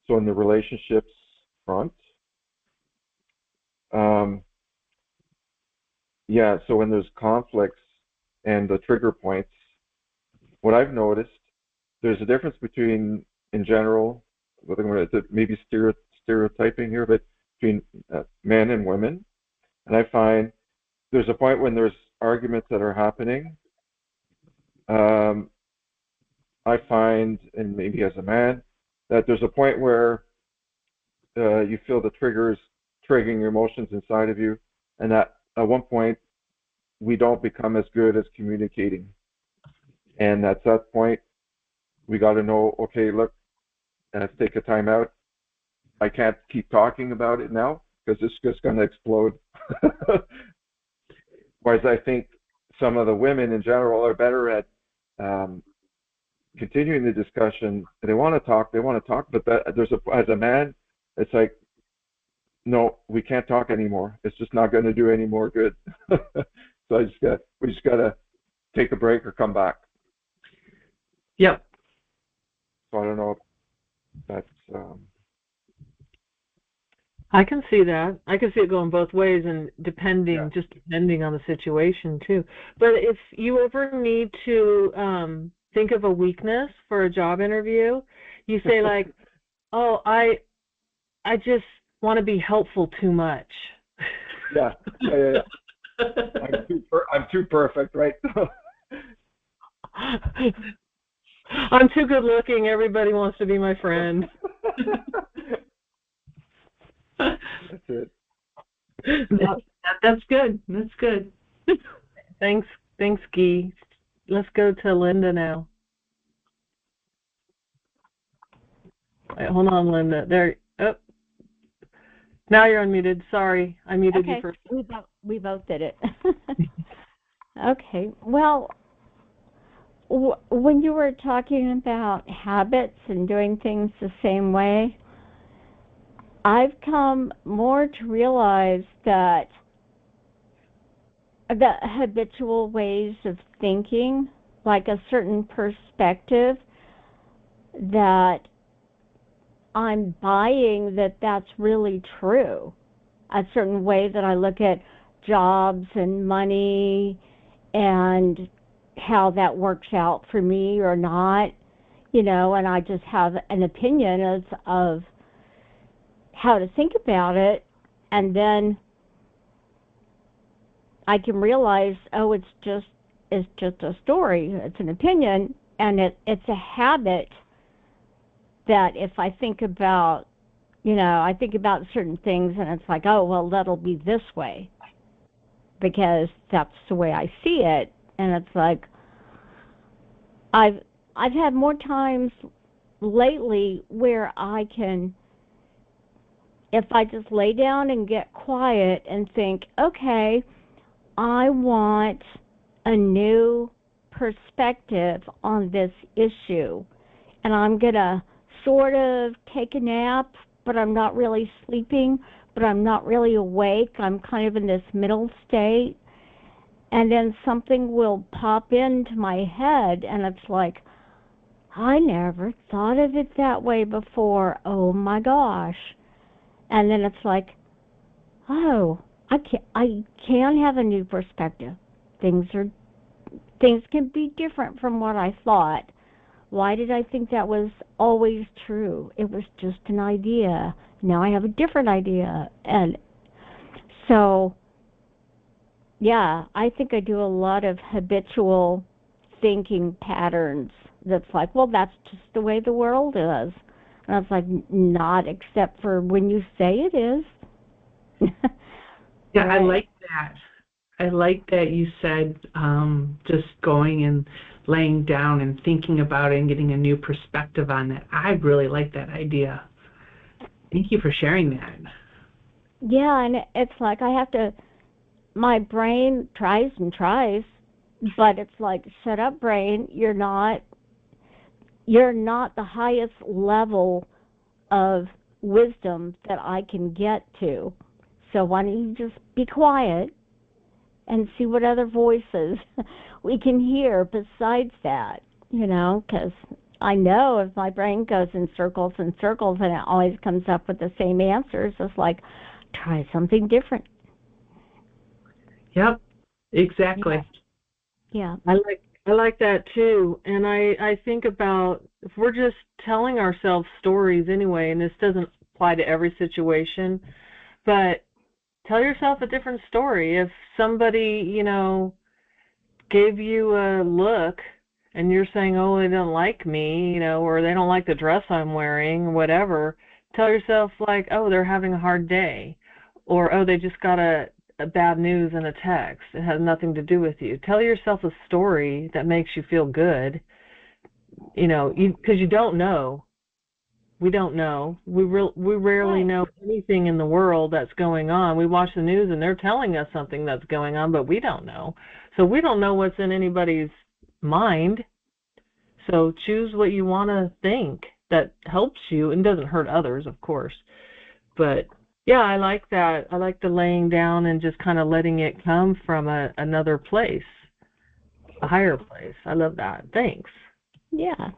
so in the relationships front. So when there's conflicts and the trigger points, what I've noticed, there's a difference between, in general, maybe stereotyping here, but between men and women. And I find there's a point when there's arguments that are happening. I find, and maybe as a man, that there's a point where you feel the triggers triggering your emotions inside of you, and that at one point we don't become as good as communicating. And at that point, we got to know, okay, look, let's take a time out. I can't keep talking about it now because it's just going to explode. whereas I think some of the women in general are better at continuing the discussion. They want to talk, but as a man, it's like, no, we can't talk anymore. It's just not going to do any more good. So we just got to take a break or come back. Yep. So I don't know if that's. I can see that. I can see it going both ways, and depending on the situation too. But if you ever need to think of a weakness for a job interview, you say like, "Oh, I just want to be helpful too much." Yeah. I'm too perfect, right? I'm too good looking. Everybody wants to be my friend. That's it. That's good. That's good. Thanks, Guy. Let's go to Linda now. Wait, hold on, Linda. There. Oh. Now you're unmuted. Sorry, I muted you first. We both did it. Okay. Well, when you were talking about habits and doing things the same way, I've come more to realize that the habitual ways of thinking, like a certain perspective, that I'm buying that's really true. A certain way that I look at jobs and money and how that works out for me or not, and I just have an opinion of how to think about it, and then I can realize, oh, it's just a story, it's an opinion, and it's a habit that if I think about, I think about certain things, and it's like, oh, well, that'll be this way because that's the way I see it, and it's like I've had more times lately where I can, if I just lay down and get quiet and think, okay, I want a new perspective on this issue, and I'm going to sort of take a nap, but I'm not really sleeping, but I'm not really awake. I'm kind of in this middle state, and then something will pop into my head, and it's like, I never thought of it that way before. Oh my gosh. And then it's like, oh, I can have a new perspective. Things can be different from what I thought. Why did I think that was always true? It was just an idea. Now I have a different idea. And so, yeah, I think I do a lot of habitual thinking patterns that's like, well, that's just the way the world is. And I was like, not except for when you say it is. Yeah, right. I like that. I like that you said just going and laying down and thinking about it and getting a new perspective on that. I really like that idea. Thank you for sharing that. Yeah, and it's like I have to, my brain tries and tries, but it's like, shut up, brain. You're not the highest level of wisdom that I can get to. So why don't you just be quiet and see what other voices we can hear besides that, because I know if my brain goes in circles and circles and it always comes up with the same answers, it's like, try something different. Yep, exactly. Yeah. I like that too. And I think about if we're just telling ourselves stories anyway, and this doesn't apply to every situation, but tell yourself a different story. If somebody, gave you a look and you're saying, oh, they don't like me, or they don't like the dress I'm wearing, whatever, tell yourself like, oh, they're having a hard day, or, oh, they just got a bad news in a text. It has nothing to do with you. Tell yourself a story that makes you feel good, because you don't know. We don't know. We rarely know anything in the world that's going on. We watch the news and they're telling us something that's going on, but we don't know. So we don't know what's in anybody's mind. So choose what you want to think that helps you and doesn't hurt others, of course. But yeah, I like that. I like the laying down and just kind of letting it come from another place, a higher place. I love that. Thanks. Yeah.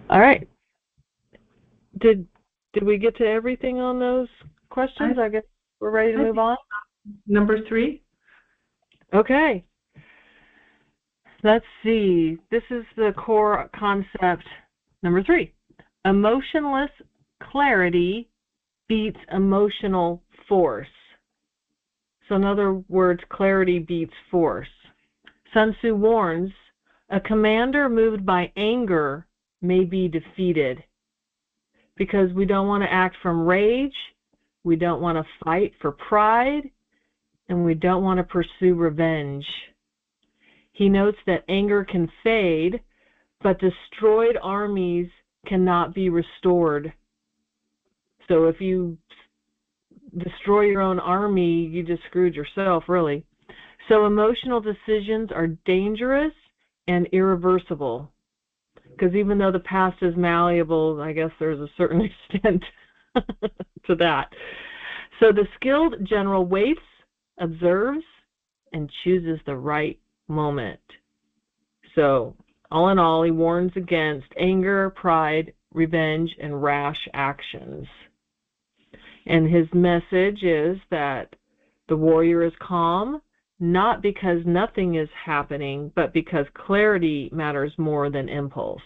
All right. Did we get to everything on those questions? I guess we're ready to move on. Number 3. Okay. Let's see. This is the core concept. Number 3. Emotionless clarity beats emotional force. So in other words, clarity beats force. Sun Tzu warns, a commander moved by anger may be defeated, because we don't want to act from rage, we don't want to fight for pride, and we don't want to pursue revenge. He notes that anger can fade, but destroyed armies cannot be restored. So if you destroy your own army, you just screwed yourself, really. So emotional decisions are dangerous and irreversible, because even though the past is malleable, I guess there's a certain extent to that. So the skilled general waits, observes, and chooses the right moment. So all in all, he warns against anger, pride, revenge, and rash actions. And his message is that the warrior is calm, not because nothing is happening, but because clarity matters more than impulse.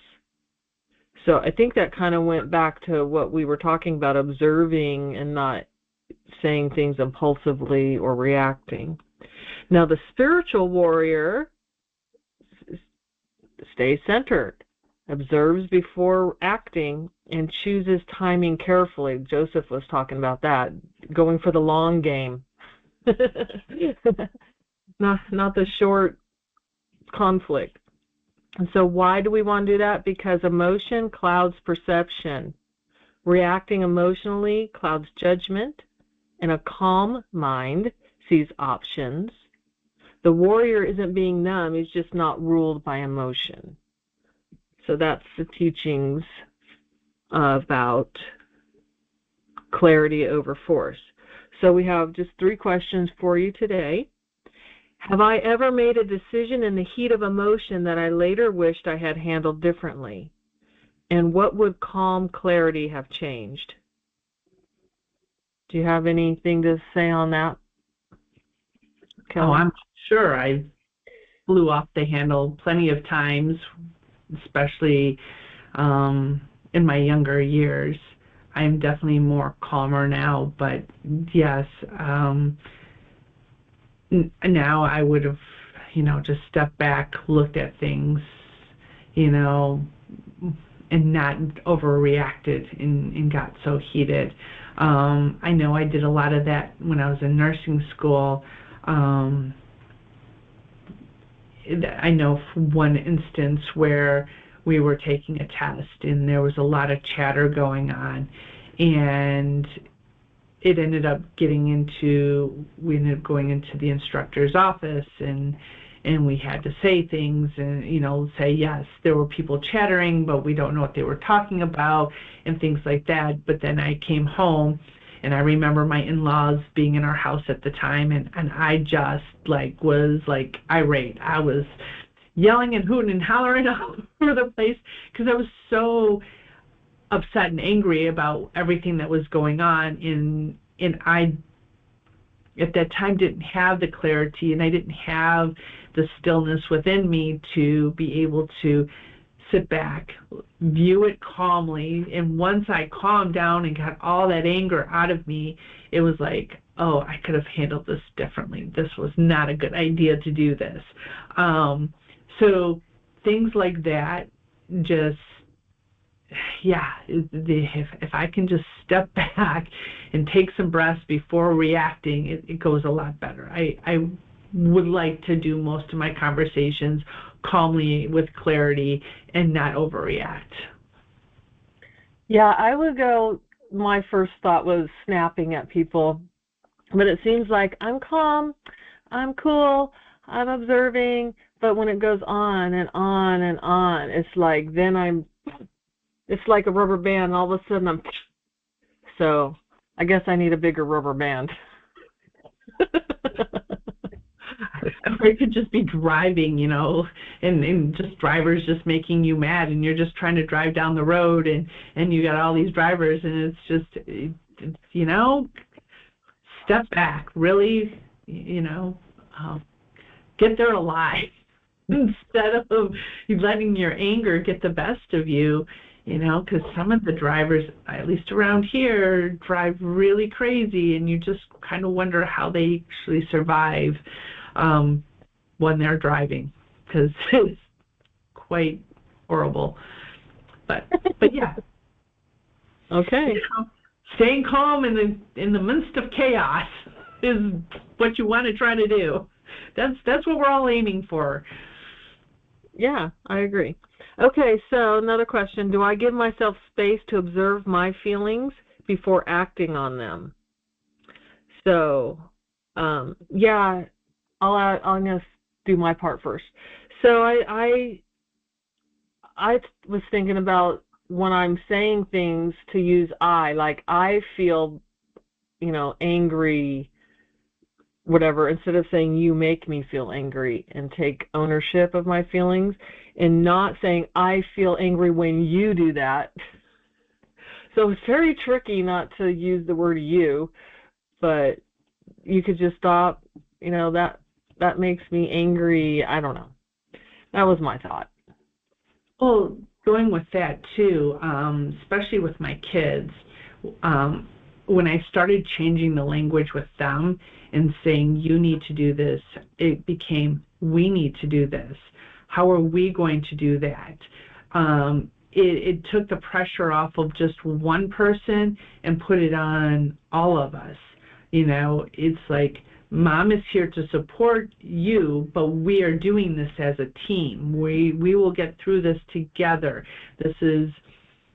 So I think that kind of went back to what we were talking about, observing and not saying things impulsively or reacting. Now the spiritual warrior stays centered, observes before acting, and chooses timing carefully. Joseph was talking about that, going for the long game. Not the short conflict. And so why do we want to do that? Because emotion clouds perception. Reacting emotionally clouds judgment, and a calm mind sees options. The warrior isn't being numb, he's just not ruled by emotion. So that's the teachings about clarity over force. So we have just 3 questions for you today. Have I ever made a decision in the heat of emotion that I later wished I had handled differently? And what would calm clarity have changed? Do you have anything to say on that, Kelly? Oh, I'm sure I blew off the handle plenty of times, especially in my younger years. I'm definitely more calmer now, but yes, now I would have, just stepped back, looked at things, and not overreacted and got so heated. I know I did a lot of that when I was in nursing school. I know one instance where we were taking a test and there was a lot of chatter going on, and we ended up going into the instructor's office, and we had to say things and, say, yes, there were people chattering, but we don't know what they were talking about and things like that. But then I came home, and I remember my in-laws being in our house at the time, and I just was irate. I was yelling and hooting and hollering all over the place because I was so upset and angry about everything that was going on, and I at that time didn't have the clarity, and I didn't have the stillness within me to be able to sit back, view it calmly. And once I calmed down and got all that anger out of me, it was like, oh, I could have handled this differently. This was not a good idea to do this. So things like that, just, if I can just step back and take some breaths before reacting, it goes a lot better. I would like to do most of my conversations calmly with clarity and not overreact. Yeah, I would go, my first thought was snapping at people, but it seems like I'm calm, I'm cool, I'm observing, but when it goes on and on and on, it's like then it's like a rubber band, all of a sudden so I guess I need a bigger rubber band. Or it could just be driving, and just drivers just making you mad, and you're just trying to drive down the road, and you got all these drivers, and it's step back, really, get there alive instead of letting your anger get the best of you, because some of the drivers, at least around here, drive really crazy, and you just kind of wonder how they actually survive when they're driving, because it's quite horrible. But yeah. Okay. Staying calm in the midst of chaos is what you want to try to do. That's what we're all aiming for. Yeah, I agree. Okay, so another question. Do I give myself space to observe my feelings before acting on them? So, yeah, I'm going to do my part first. So I was thinking about when I'm saying things to use I, like I feel, angry, whatever, instead of saying you make me feel angry, and take ownership of my feelings, and not saying I feel angry when you do that. So it's very tricky not to use the word you, but you could just stop, that makes me angry. I don't know. That was my thought. Well, going with that too, especially with my kids, when I started changing the language with them and saying you need to do this, it became we need to do this. How are we going to do that? It took the pressure off of just one person and put it on all of us. It's like Mom is here to support you, but we are doing this as a team. We will get through this together. This is,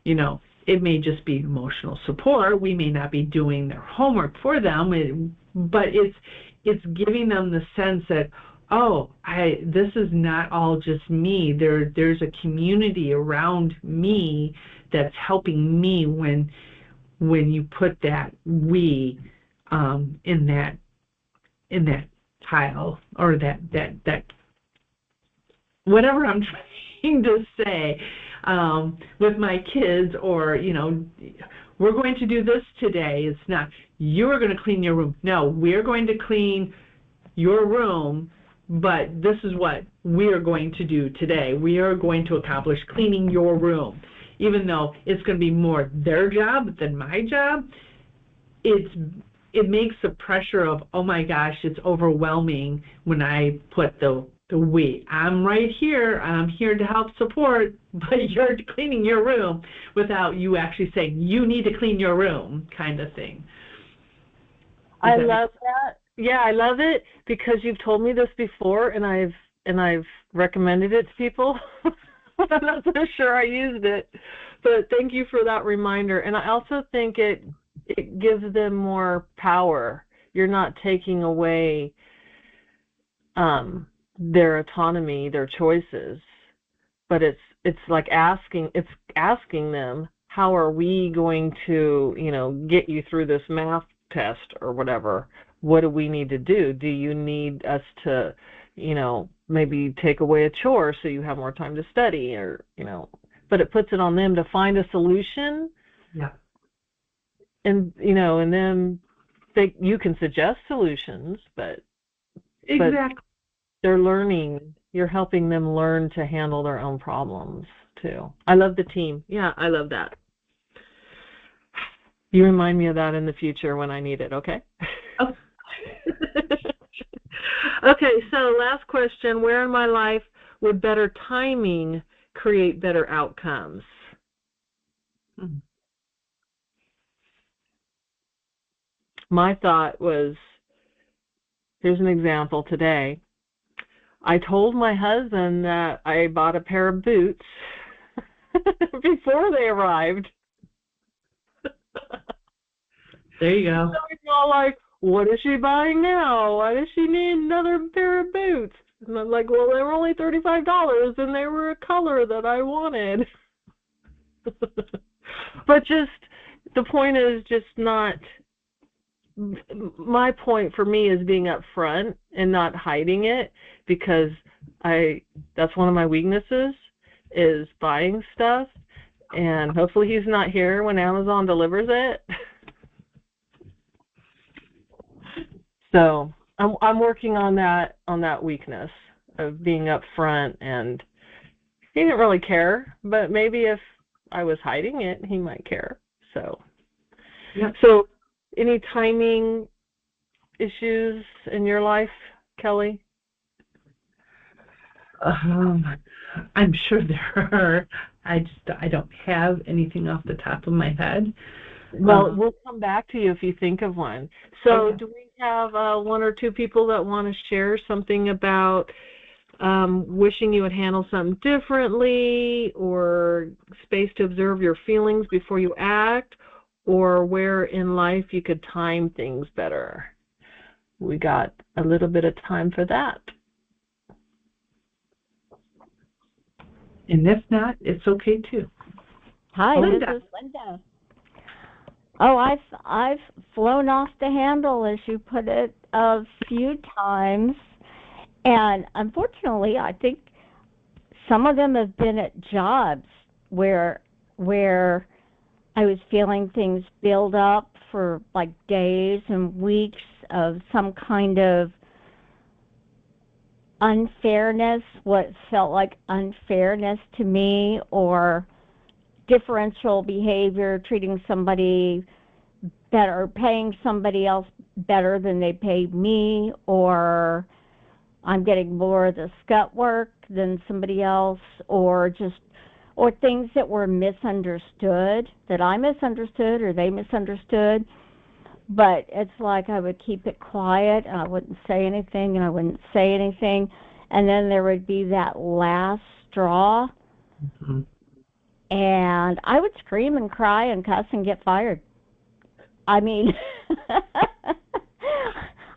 it may just be emotional support. We may not be doing their homework for them, but it's giving them the sense that, this is not all just me. There's a community around me that's helping me when you put that we in that tile, or that whatever I'm trying to say, with my kids, or we're going to do this today. It's not you're going to clean your room. No, we're going to clean your room, but this is what we're going to do today. We are going to accomplish cleaning your room. Even though it's going to be more their job than my job, it makes the pressure of, oh my gosh, it's overwhelming when I put the we. I'm right here. I'm here to help support, but you're cleaning your room, without you actually saying you need to clean your room, kind of thing. I love that. Yeah, I love it, because you've told me this before, and I've recommended it to people. I'm not so sure I used it, but thank you for that reminder. And I also think it gives them more power. You're not taking away their autonomy, their choices, but it's like asking them, how are we going to get you through this math test or whatever? What do we need to do? Do you need us to maybe take away a chore so you have more time to study, or but it puts it on them to find a solution. Yeah. And and then you can suggest solutions, but exactly. They're learning. You're helping them learn to handle their own problems too. I love the team. Yeah, I love that. You remind me of that in the future when I need it, okay? Oh. Okay, so last question. Where in my life would better timing create better outcomes? My thought was, here's an example today. I told my husband that I bought a pair of boots before they arrived. There you go. So he's all like, what is she buying now? Why does she need another pair of boots? And I'm like, well, they were only $35 and they were a color that I wanted. But just, the point is just not, my point for me is being upfront and not hiding it, because that's one of my weaknesses, is buying stuff. And hopefully he's not here when Amazon delivers it. So I'm working on that weakness of being upfront, and he didn't really care, but maybe if I was hiding it, he might care. So, Yep. So any timing issues in your life, Kelly? I'm sure there are. I don't have anything off the top of my head. Well, we'll come back to you if you think of one. So Okay. do we have one or two people that want to share something about wishing you would handle something differently, or space to observe your feelings before you act, or where in life you could time things better? We got a little bit of time for that. And if not, it's okay too. Hi, Linda. this is Linda. Oh, I've flown off the handle, as you put it, a few times, and unfortunately, I think some of them have been at jobs where I was feeling things build up for like days and weeks of some kind of unfairness, what felt like unfairness to me, or differential behavior, treating somebody better, paying somebody else better than they paid me, or I'm getting more of the scut work than somebody else, or things that were misunderstood, that I misunderstood or they misunderstood. But it's like I would keep it quiet, and I wouldn't say anything, and I wouldn't say anything, and then there would be that last straw, Mm-hmm. and I would scream and cry and cuss and get fired. I mean, I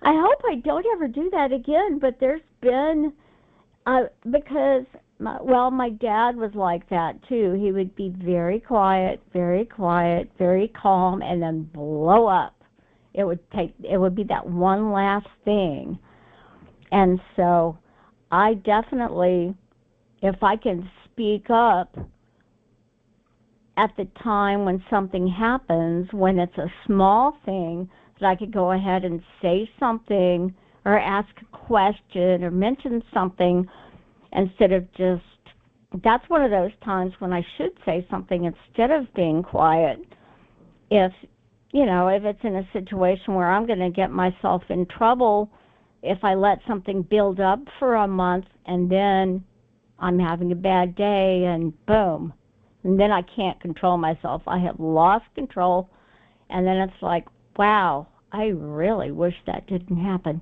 hope I don't ever do that again, but there's been, because, my dad was like that too. He would be very quiet, very calm, and then blow up. It would be that one last thing. And so I definitely, if I can speak up at the time when something happens, when it's a small thing, that I could go ahead and say something or ask a question or mention something instead of just, that's one of those times when I should say something instead of being quiet. If it's in a situation where I'm going to get myself in trouble if I let something build up for a month and then I'm having a bad day and boom, and then I can't control myself. I have lost control, and then it's like, wow, I really wish that didn't happen.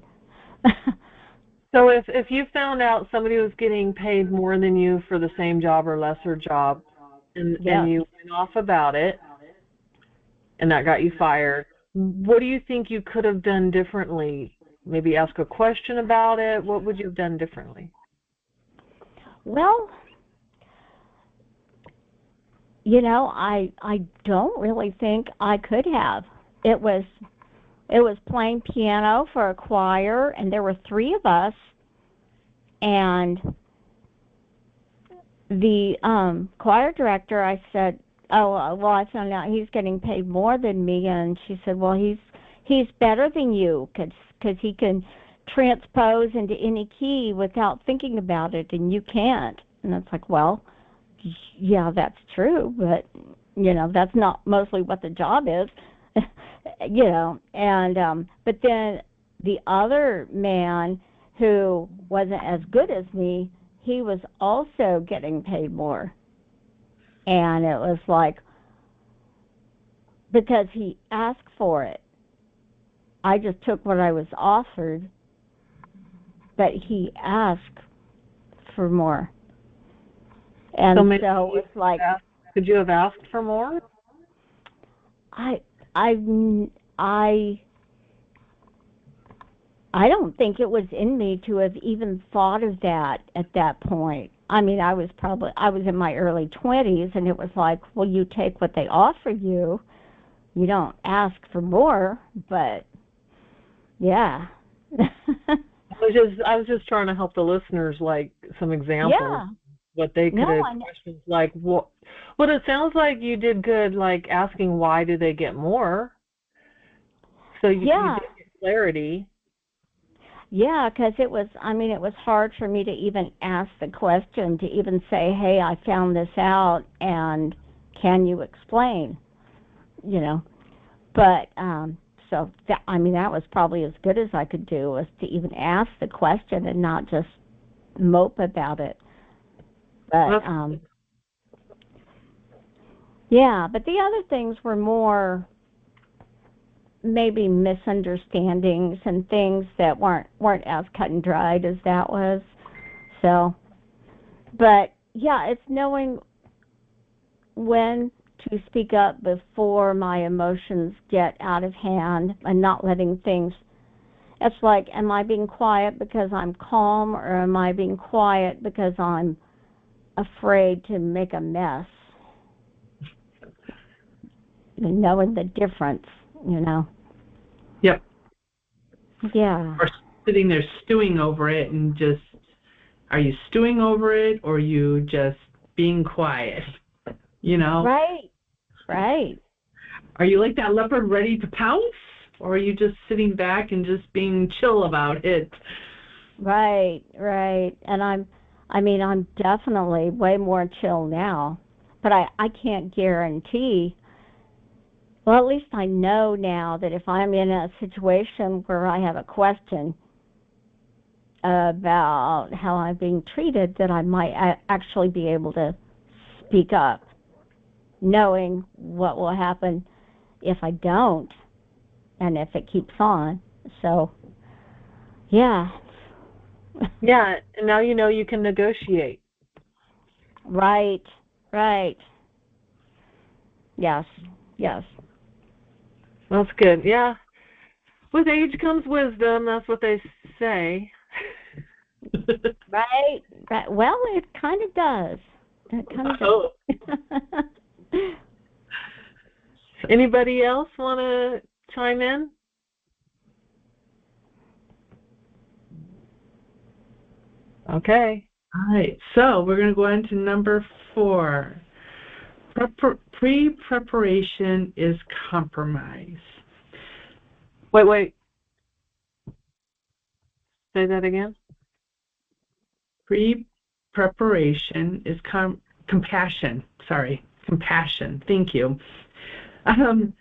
So if you found out somebody was getting paid more than you for the same job or lesser job, and you went off about it, and that got you fired, what do you think you could have done differently? Maybe ask a question about it? What would you have done differently? Well, I don't really think I could have. It was playing piano for a choir, and there were 3 of us, and the choir director, I said, oh, well, I found out he's getting paid more than me, and she said, well, he's better than you, because he can transpose into any key without thinking about it, and you can't. And it's like, well, yeah, that's true, but that's not mostly what the job is. And but then the other man, who wasn't as good as me, he was also getting paid more. And it was like, because he asked for it, I just took what I was offered, but he asked for more. And so it's like, could you have asked for more? I don't think it was in me to have even thought of that at that point. I mean, I was in my early 20s, and it was like, well, you take what they offer you. You don't ask for more, but yeah. I was just trying to help the listeners, like some examples. Yeah. What they could have questions like what. But it sounds like you did good, like asking why do they get more. So you did get clarity. Yeah, because it was hard for me to even ask the question, to even say, hey, I found this out, and can you explain? You know, but so that was probably as good as I could do, was to even ask the question and not just mope about it. But yeah, but the other things were more maybe misunderstandings and things that weren't as cut and dried as that was. So, but yeah, it's knowing when to speak up before my emotions get out of hand and not letting things. It's like, am I being quiet because I'm calm, or am I being quiet because I'm afraid to make a mess? And knowing the difference, you know. Yep. Yeah. Or sitting there stewing over it, and just, are you stewing over it, or are you just being quiet? You know? Right. Are you like that leopard ready to pounce, or are you just sitting back and just being chill about it? Right. And I'm definitely way more chill now, but I can't guarantee. Well, at least I know now that if I'm in a situation where I have a question about how I'm being treated, that I might actually be able to speak up, knowing what will happen if I don't, and if it keeps on. So, yeah. Yeah, and now you know you can negotiate. Right. Yes. That's good. Yeah. With age comes wisdom. That's what they say. Right. Well, it kind of does. Anybody else want to chime in? Okay. All right. So we're going to go on to number 4. Pre-preparation is compromise. Wait. Say that again. Pre-preparation is compassion. Sorry, compassion. Thank you. Sun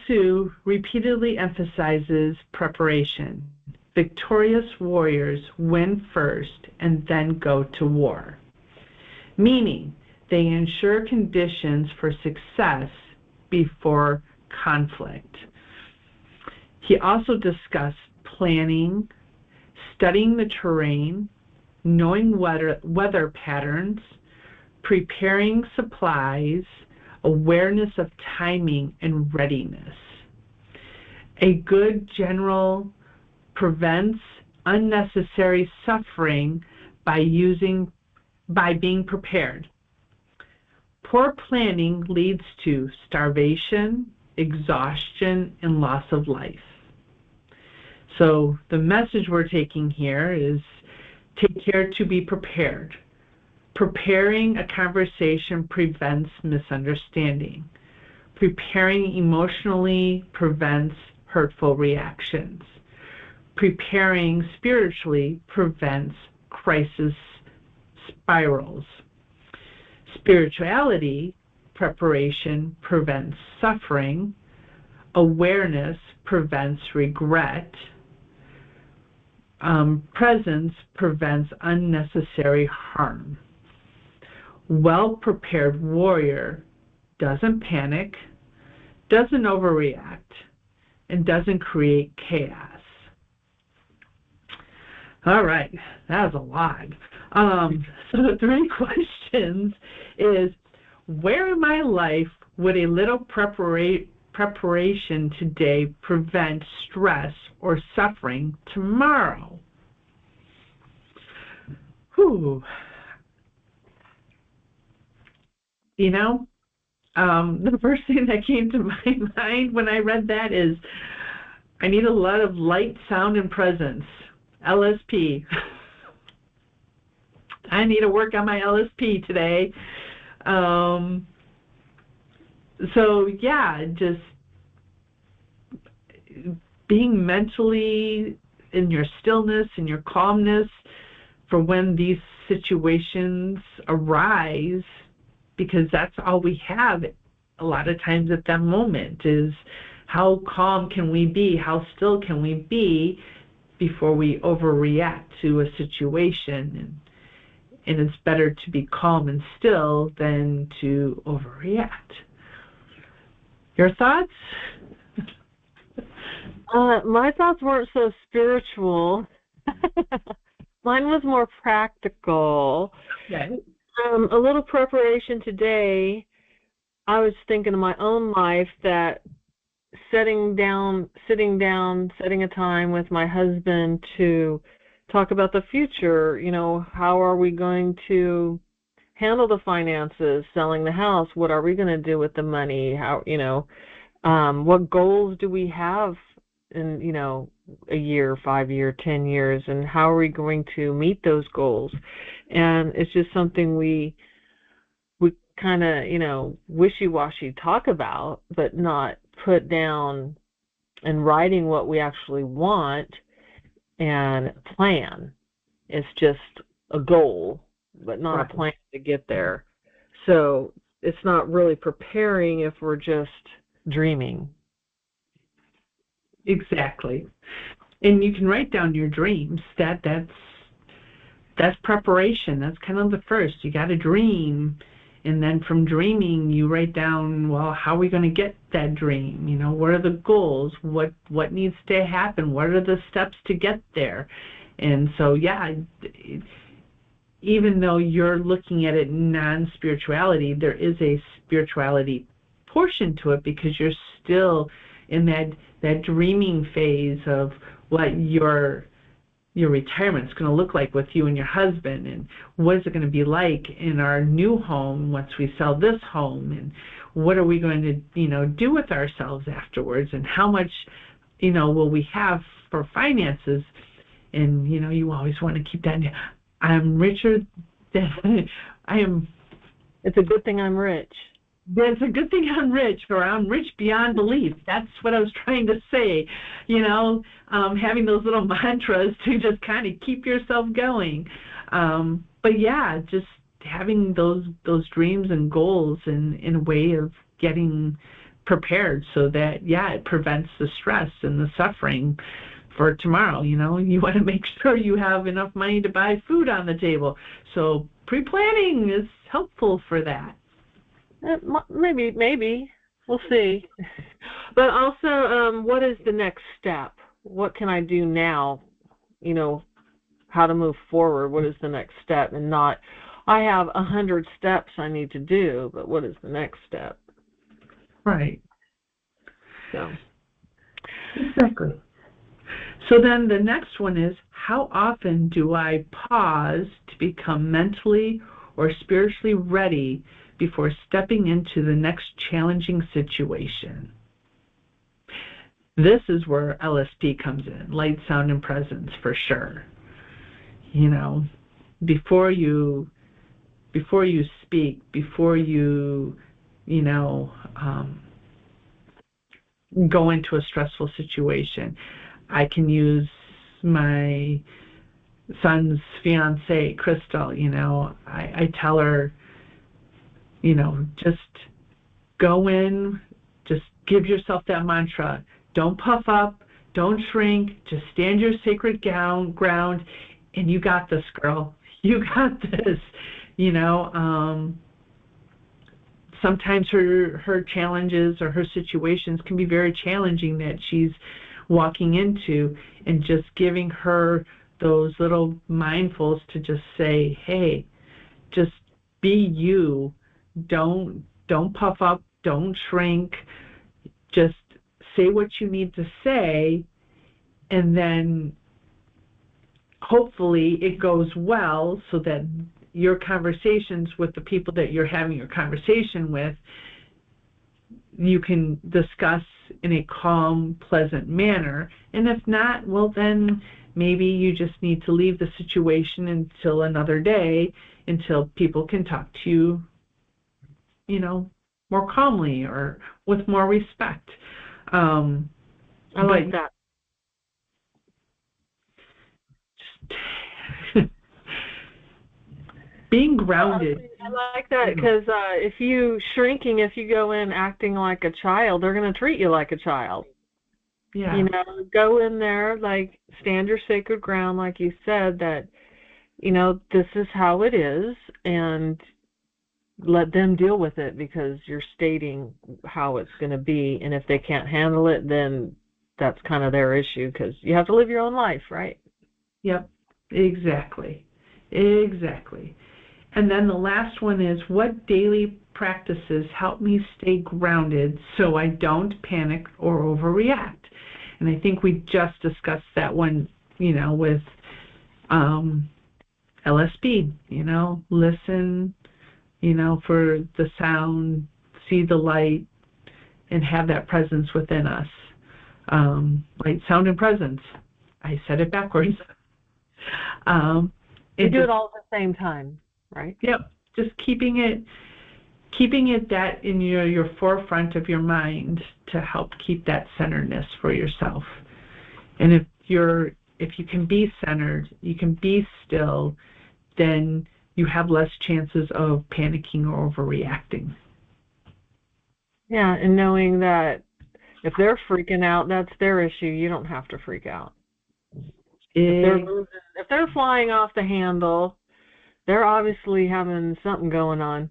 Tzu repeatedly emphasizes preparation. Victorious warriors win first and then go to war, meaning they ensure conditions for success before conflict. He also discussed planning, studying the terrain, knowing weather patterns, preparing supplies, awareness of timing and readiness. A good general prevents unnecessary suffering by being prepared. Poor planning leads to starvation, exhaustion, and loss of life. So the message we're taking here is take care to be prepared. Preparing a conversation prevents misunderstanding. Preparing emotionally prevents hurtful reactions. Preparing spiritually prevents crisis spirals. Spirituality, preparation prevents suffering. Awareness prevents regret. Presence prevents unnecessary harm. Well-prepared warrior doesn't panic, doesn't overreact, and doesn't create chaos. All right, that was a lot. So the 3 questions is, where in my life would a little preparation today prevent stress or suffering tomorrow? Whew. You know, the first thing that came to my mind when I read that is, I need a lot of light, sound, and presence. LSP. I need to work on my LSP today. So yeah, just being mentally in your stillness, in your calmness for when these situations arise, because that's all we have a lot of times at that moment, is how calm can we be, how still can we be before we overreact to a situation. And it's better to be calm and still than to overreact. Your thoughts? My thoughts weren't so spiritual. Mine was more practical. Okay. A little preparation today. I was thinking of my own life, that sitting down, setting a time with my husband to talk about the future. You know, how are we going to handle the finances, selling the house? What are we going to do with the money? How, what goals do we have in, a year, 5 year, 10 years, and how are we going to meet those goals? And it's just something we kind of, wishy-washy talk about, but not put down in writing what we actually want and plan. It's just a goal, but not Right. a plan to get there. So it's not really preparing if we're just dreaming. Exactly. And you can write down your dreams. That's preparation. That's kind of the first. You got to dream, and then from dreaming you write down, well, how are we going to get that dream? What are the goals? What needs to happen? What are the steps to get there? And so, yeah, even though you're looking at it non-spirituality, there is a spirituality portion to it, because you're still in that dreaming phase of what your retirement's going to look like with you and your husband, and what is it going to be like in our new home once we sell this home, and what are we going to do with ourselves afterwards, and how much will we have for finances. And you always want to keep that. I'm richer than I am. It's a good thing I'm rich. It's a good thing I'm rich, or I'm rich beyond belief. That's what I was trying to say. Having those little mantras to just kind of keep yourself going. But yeah, just having those dreams and goals in a way of getting prepared, so that, yeah, it prevents the stress and the suffering for tomorrow. You want to make sure you have enough money to buy food on the table. So pre-planning is helpful for that. Maybe. We'll see. But also, what is the next step? What can I do now? How to move forward. What is the next step? And not, I have 100 steps I need to do, but what is the next step? Right. So. Exactly. So then the next one is, how often do I pause to become mentally or spiritually ready before stepping into the next challenging situation? This is where LSP comes in, light, sound, and presence, for sure. Before you speak, before you, go into a stressful situation, I can use my son's fiance, Crystal. I tell her, just go in, just give yourself that mantra. Don't puff up, don't shrink, just stand your sacred ground, and you got this, girl. You got this. Sometimes her challenges or her situations can be very challenging that she's walking into, and just giving her those little mindfuls to just say, hey, just be you. Don't puff up, don't shrink. Just say what you need to say, and then hopefully it goes well so that your conversations with the people that you're having your conversation with, you can discuss in a calm, pleasant manner. And if not, well, then maybe you just need to leave the situation until another day, until people can talk to you, more calmly or with more respect. I like that. Being grounded. I like that because if you go in acting like a child, they're going to treat you like a child. Yeah. Go in there, like, stand your sacred ground, like you said, that, this is how it is, and let them deal with it because you're stating how it's going to be. And if they can't handle it, then that's kind of their issue because you have to live your own life, right? Yep, exactly. And then the last one is, what daily practices help me stay grounded so I don't panic or overreact? And I think we just discussed that one, with LSP, listen, for the sound, see the light, and have that presence within us. Light, sound, and presence. I said it backwards. We do it all at the same time, right? Yep. Just keeping it that in your forefront of your mind to help keep that centeredness for yourself. And if you can be centered, you can be still, then you have less chances of panicking or overreacting. Yeah, and knowing that if they're freaking out, that's their issue. You don't have to freak out. If they're flying off the handle, they're obviously having something going on.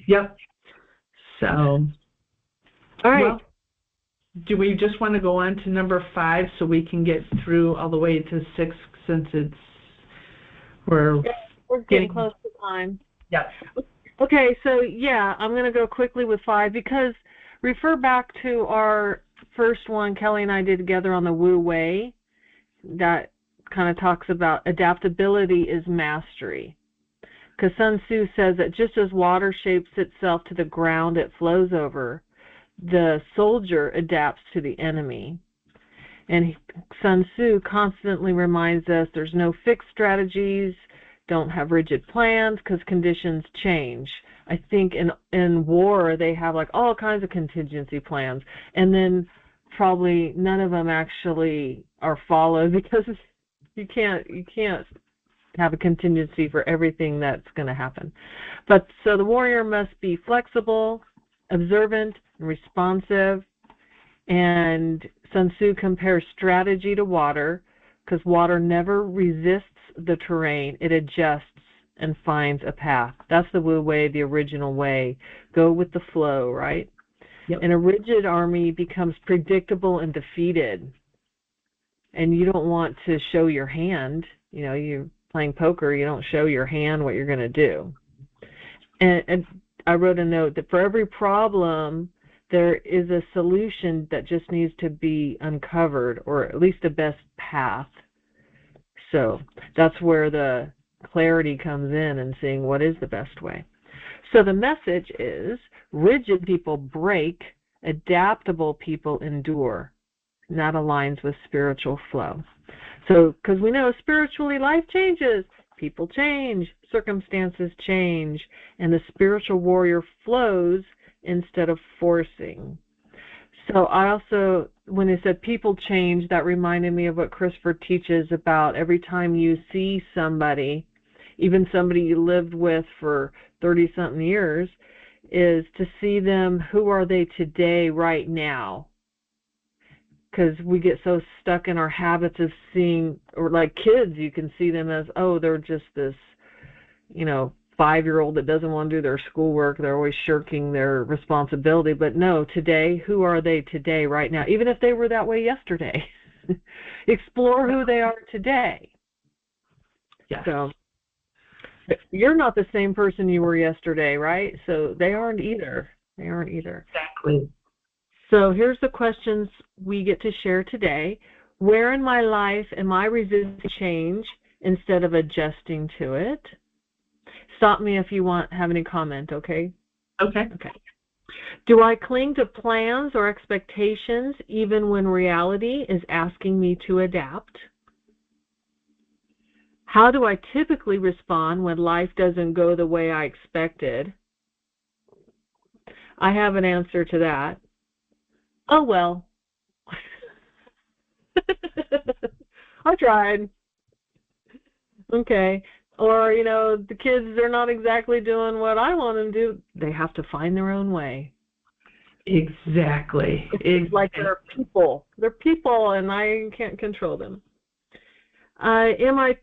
Yep. So, all right. Well, do we just want to go on to number 5 so we can get through all the way to 6 since we're getting close to time. Yep. Okay, so yeah, I'm going to go quickly with 5 because refer back to our first one Kelly and I did together on the Wu Wei. That kind of talks about adaptability is mastery. Because Sun Tzu says that just as water shapes itself to the ground it flows over, the soldier adapts to the enemy. And Sun Tzu constantly reminds us there's no fixed strategies, don't have rigid plans because conditions change. I think in war they have like all kinds of contingency plans, and then probably none of them actually are followed because you can't have a contingency for everything that's going to happen. But so the warrior must be flexible, observant, and responsive. And Sun Tzu compares strategy to water because water never resists the terrain. It adjusts and finds a path. That's the Wu Wei, the original way. Go with the flow, right? Yep. And a rigid army becomes predictable and defeated. And you don't want to show your hand. You're playing poker, you don't show your hand what you're going to do. And I wrote a note that for every problem, there is a solution that just needs to be uncovered, or at least the best path. So that's where the clarity comes in and seeing what is the best way. So the message is, rigid people break, adaptable people endure. And that aligns with spiritual flow. So, because we know spiritually life changes, people change, circumstances change, and the spiritual warrior flows instead of forcing. So I also, when they said people change, that reminded me of what Christopher teaches about every time you see somebody, even somebody you lived with for 30-something years, is to see them, who are they today, right now? Because we get so stuck in our habits of seeing, or like kids, you can see them as, oh, they're just this, 5-year-old that doesn't want to do their schoolwork. They're always shirking their responsibility. But no, today, who are they today, right now? Even if they were that way yesterday. explore who they are today. Yes. So you're not the same person you were yesterday, right? So they aren't either. They aren't either. Exactly. So here's the questions we get to share today. Where in my life am I resisting change instead of adjusting to it? Stop me if you have any comment, okay? Okay. Okay. Do I cling to plans or expectations even when reality is asking me to adapt? How do I typically respond when life doesn't go the way I expected? I have an answer to that. Oh, well. I tried. Okay. Or, the kids, they're not exactly doing what I want them to do. They have to find their own way. Exactly. It's like they're people. They're people, and I can't control them. Am I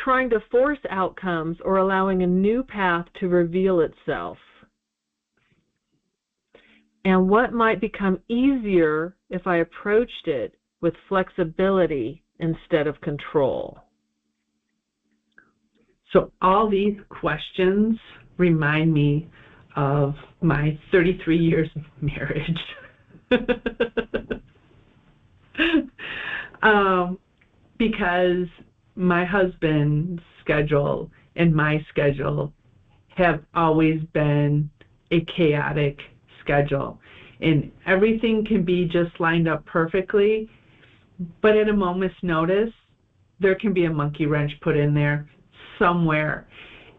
trying to force outcomes or allowing a new path to reveal itself? And what might become easier if I approached it with flexibility instead of control? So all these questions remind me of my 33 years of marriage. Because my husband's schedule and my schedule have always been a chaotic schedule. And everything can be just lined up perfectly, but at a moment's notice, there can be a monkey wrench put in there somewhere.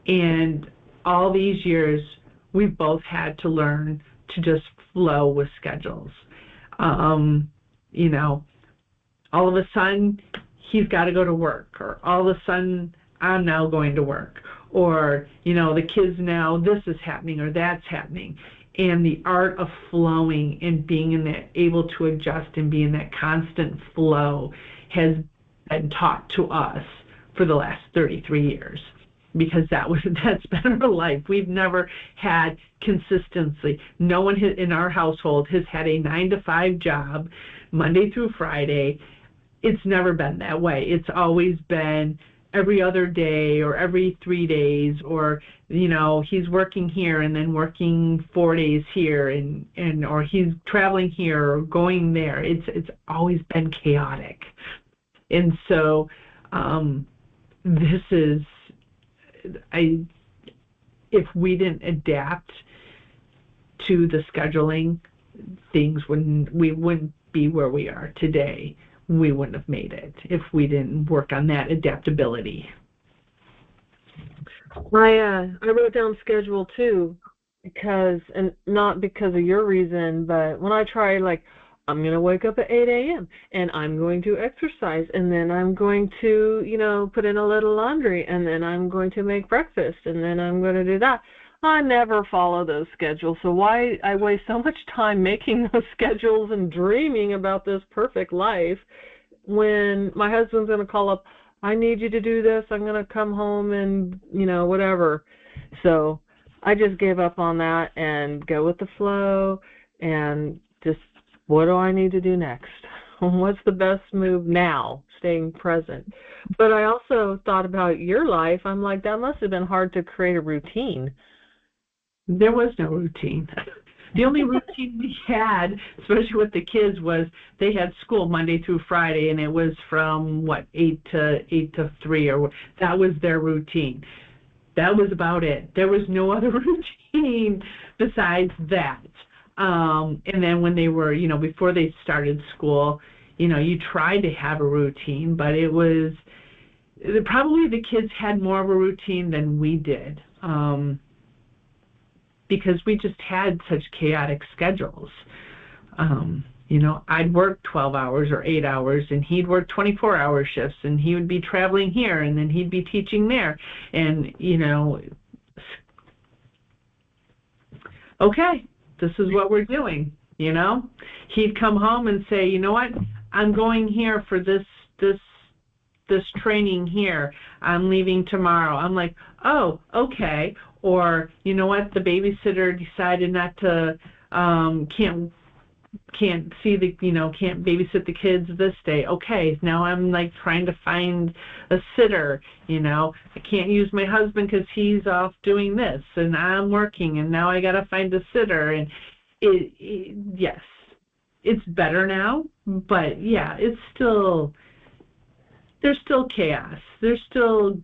And all these years, we've both had to learn to just flow with schedules. All of a sudden, he's got to go to work, or all of a sudden, I'm now going to work, or, the kids now, this is happening or that's happening. And the art of flowing and being in that, able to adjust and be in that constant flow has been taught to us for the last 33 years, because that's been our life. We've never had consistency. No one in our household has had a 9-to-5 job, Monday through Friday. It's never been that way. It's always been every other day or every 3 days, or he's working here and then working 4 days here, and or he's traveling here or going there. It's always been chaotic. And so if we didn't adapt to the scheduling, we wouldn't be where we are today. We wouldn't have made it if we didn't work on that adaptability. I wrote down schedule too, and not because of your reason, but when I try, I'm going to wake up at 8 a.m. and I'm going to exercise, and then I'm going to, put in a little laundry, and then I'm going to make breakfast, and then I'm going to do that. I never follow those schedules, so why I waste so much time making those schedules and dreaming about this perfect life when my husband's going to call up, I need you to do this, I'm going to come home and, whatever. So I just gave up on that and go with the flow and just, what do I need to do next? What's the best move now? Staying present. But I also thought about your life. I'm like, that must have been hard to create a routine. There was no routine. The only routine we had, especially with the kids, was they had school Monday through Friday, and it was from 8 to 3, or that was their routine. That was about it. There was no other routine besides that. And then when they were, before they started school, you tried to have a routine, but probably the kids had more of a routine than we did. Because we just had such chaotic schedules. I'd work 12 hours or 8 hours, and he'd work 24-hour shifts, and he would be traveling here, and then he'd be teaching there. And, okay, this is what we're doing, He'd come home and say, you know what, I'm going here for this training here. I'm leaving tomorrow. I'm like, oh, okay. Or, you know what, the babysitter decided not to, can't see the, can't babysit the kids this day. Okay, now I'm like trying to find a sitter. I can't use my husband because he's off doing this, and I'm working, and now I got to find a sitter. And yes, it's better now, but yeah, there's still chaos. There's still,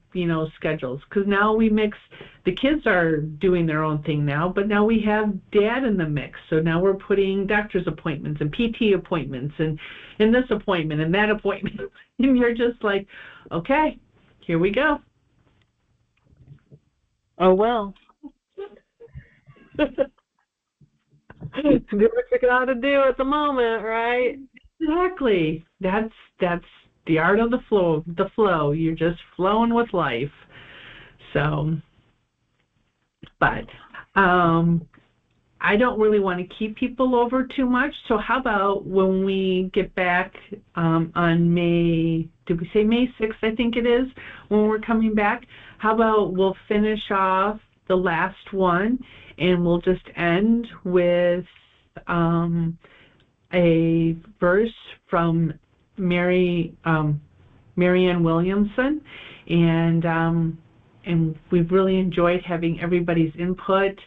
schedules, because now the kids are doing their own thing now, but now we have dad in the mix. So now we're putting doctor's appointments and PT appointments and this appointment and that appointment. And you're just like, okay, here we go. Oh, well. Do what you got to do at the moment, right? Exactly. That's the art of the flow. You're just flowing with life. So, but I don't really want to keep people over too much. So how about when we get back on May, did we say May 6th, I think it is, when we're coming back? How about we'll finish off the last one, and we'll just end with a verse from Marianne Williamson, and we've really enjoyed having everybody's input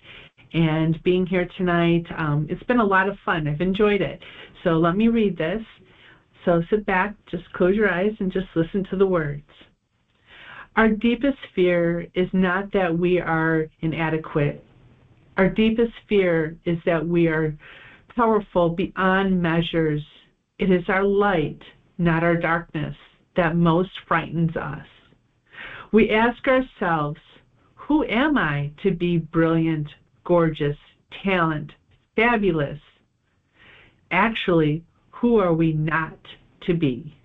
and being here tonight. It's been a lot of fun. I've enjoyed it. So let me read this. So sit back, just close your eyes, and just listen to the words. Our deepest fear is not that we are inadequate. Our deepest fear is that we are powerful beyond measures. It is our light, not our darkness, that most frightens us. We ask ourselves, who am I to be brilliant, gorgeous, talent, fabulous? Actually, who are we not to be?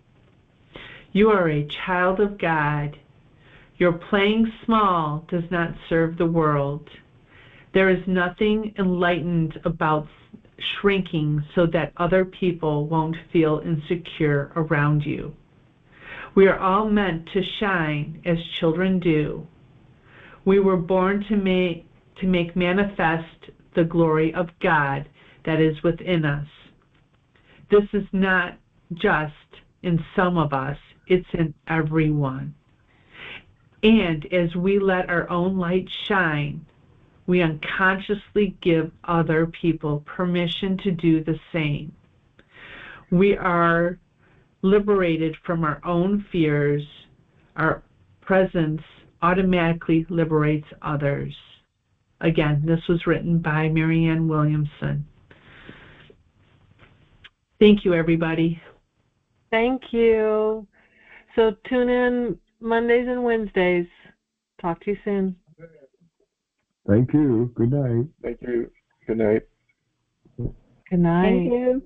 You are a child of God. Your playing small does not serve the world. There is nothing enlightened about shrinking so that other people won't feel insecure around you. We are all meant to shine as children do. We were born to make manifest the glory of God that is within us. This is not just in some of us, it's in everyone. And as we let our own light shine, we unconsciously give other people permission to do the same. We are liberated from our own fears. Our presence automatically liberates others. Again, this was written by Marianne Williamson. Thank you, everybody. Thank you. So tune in Mondays and Wednesdays. Talk to you soon. Thank you. Good night. Thank you. Good night. Good night. Thank you.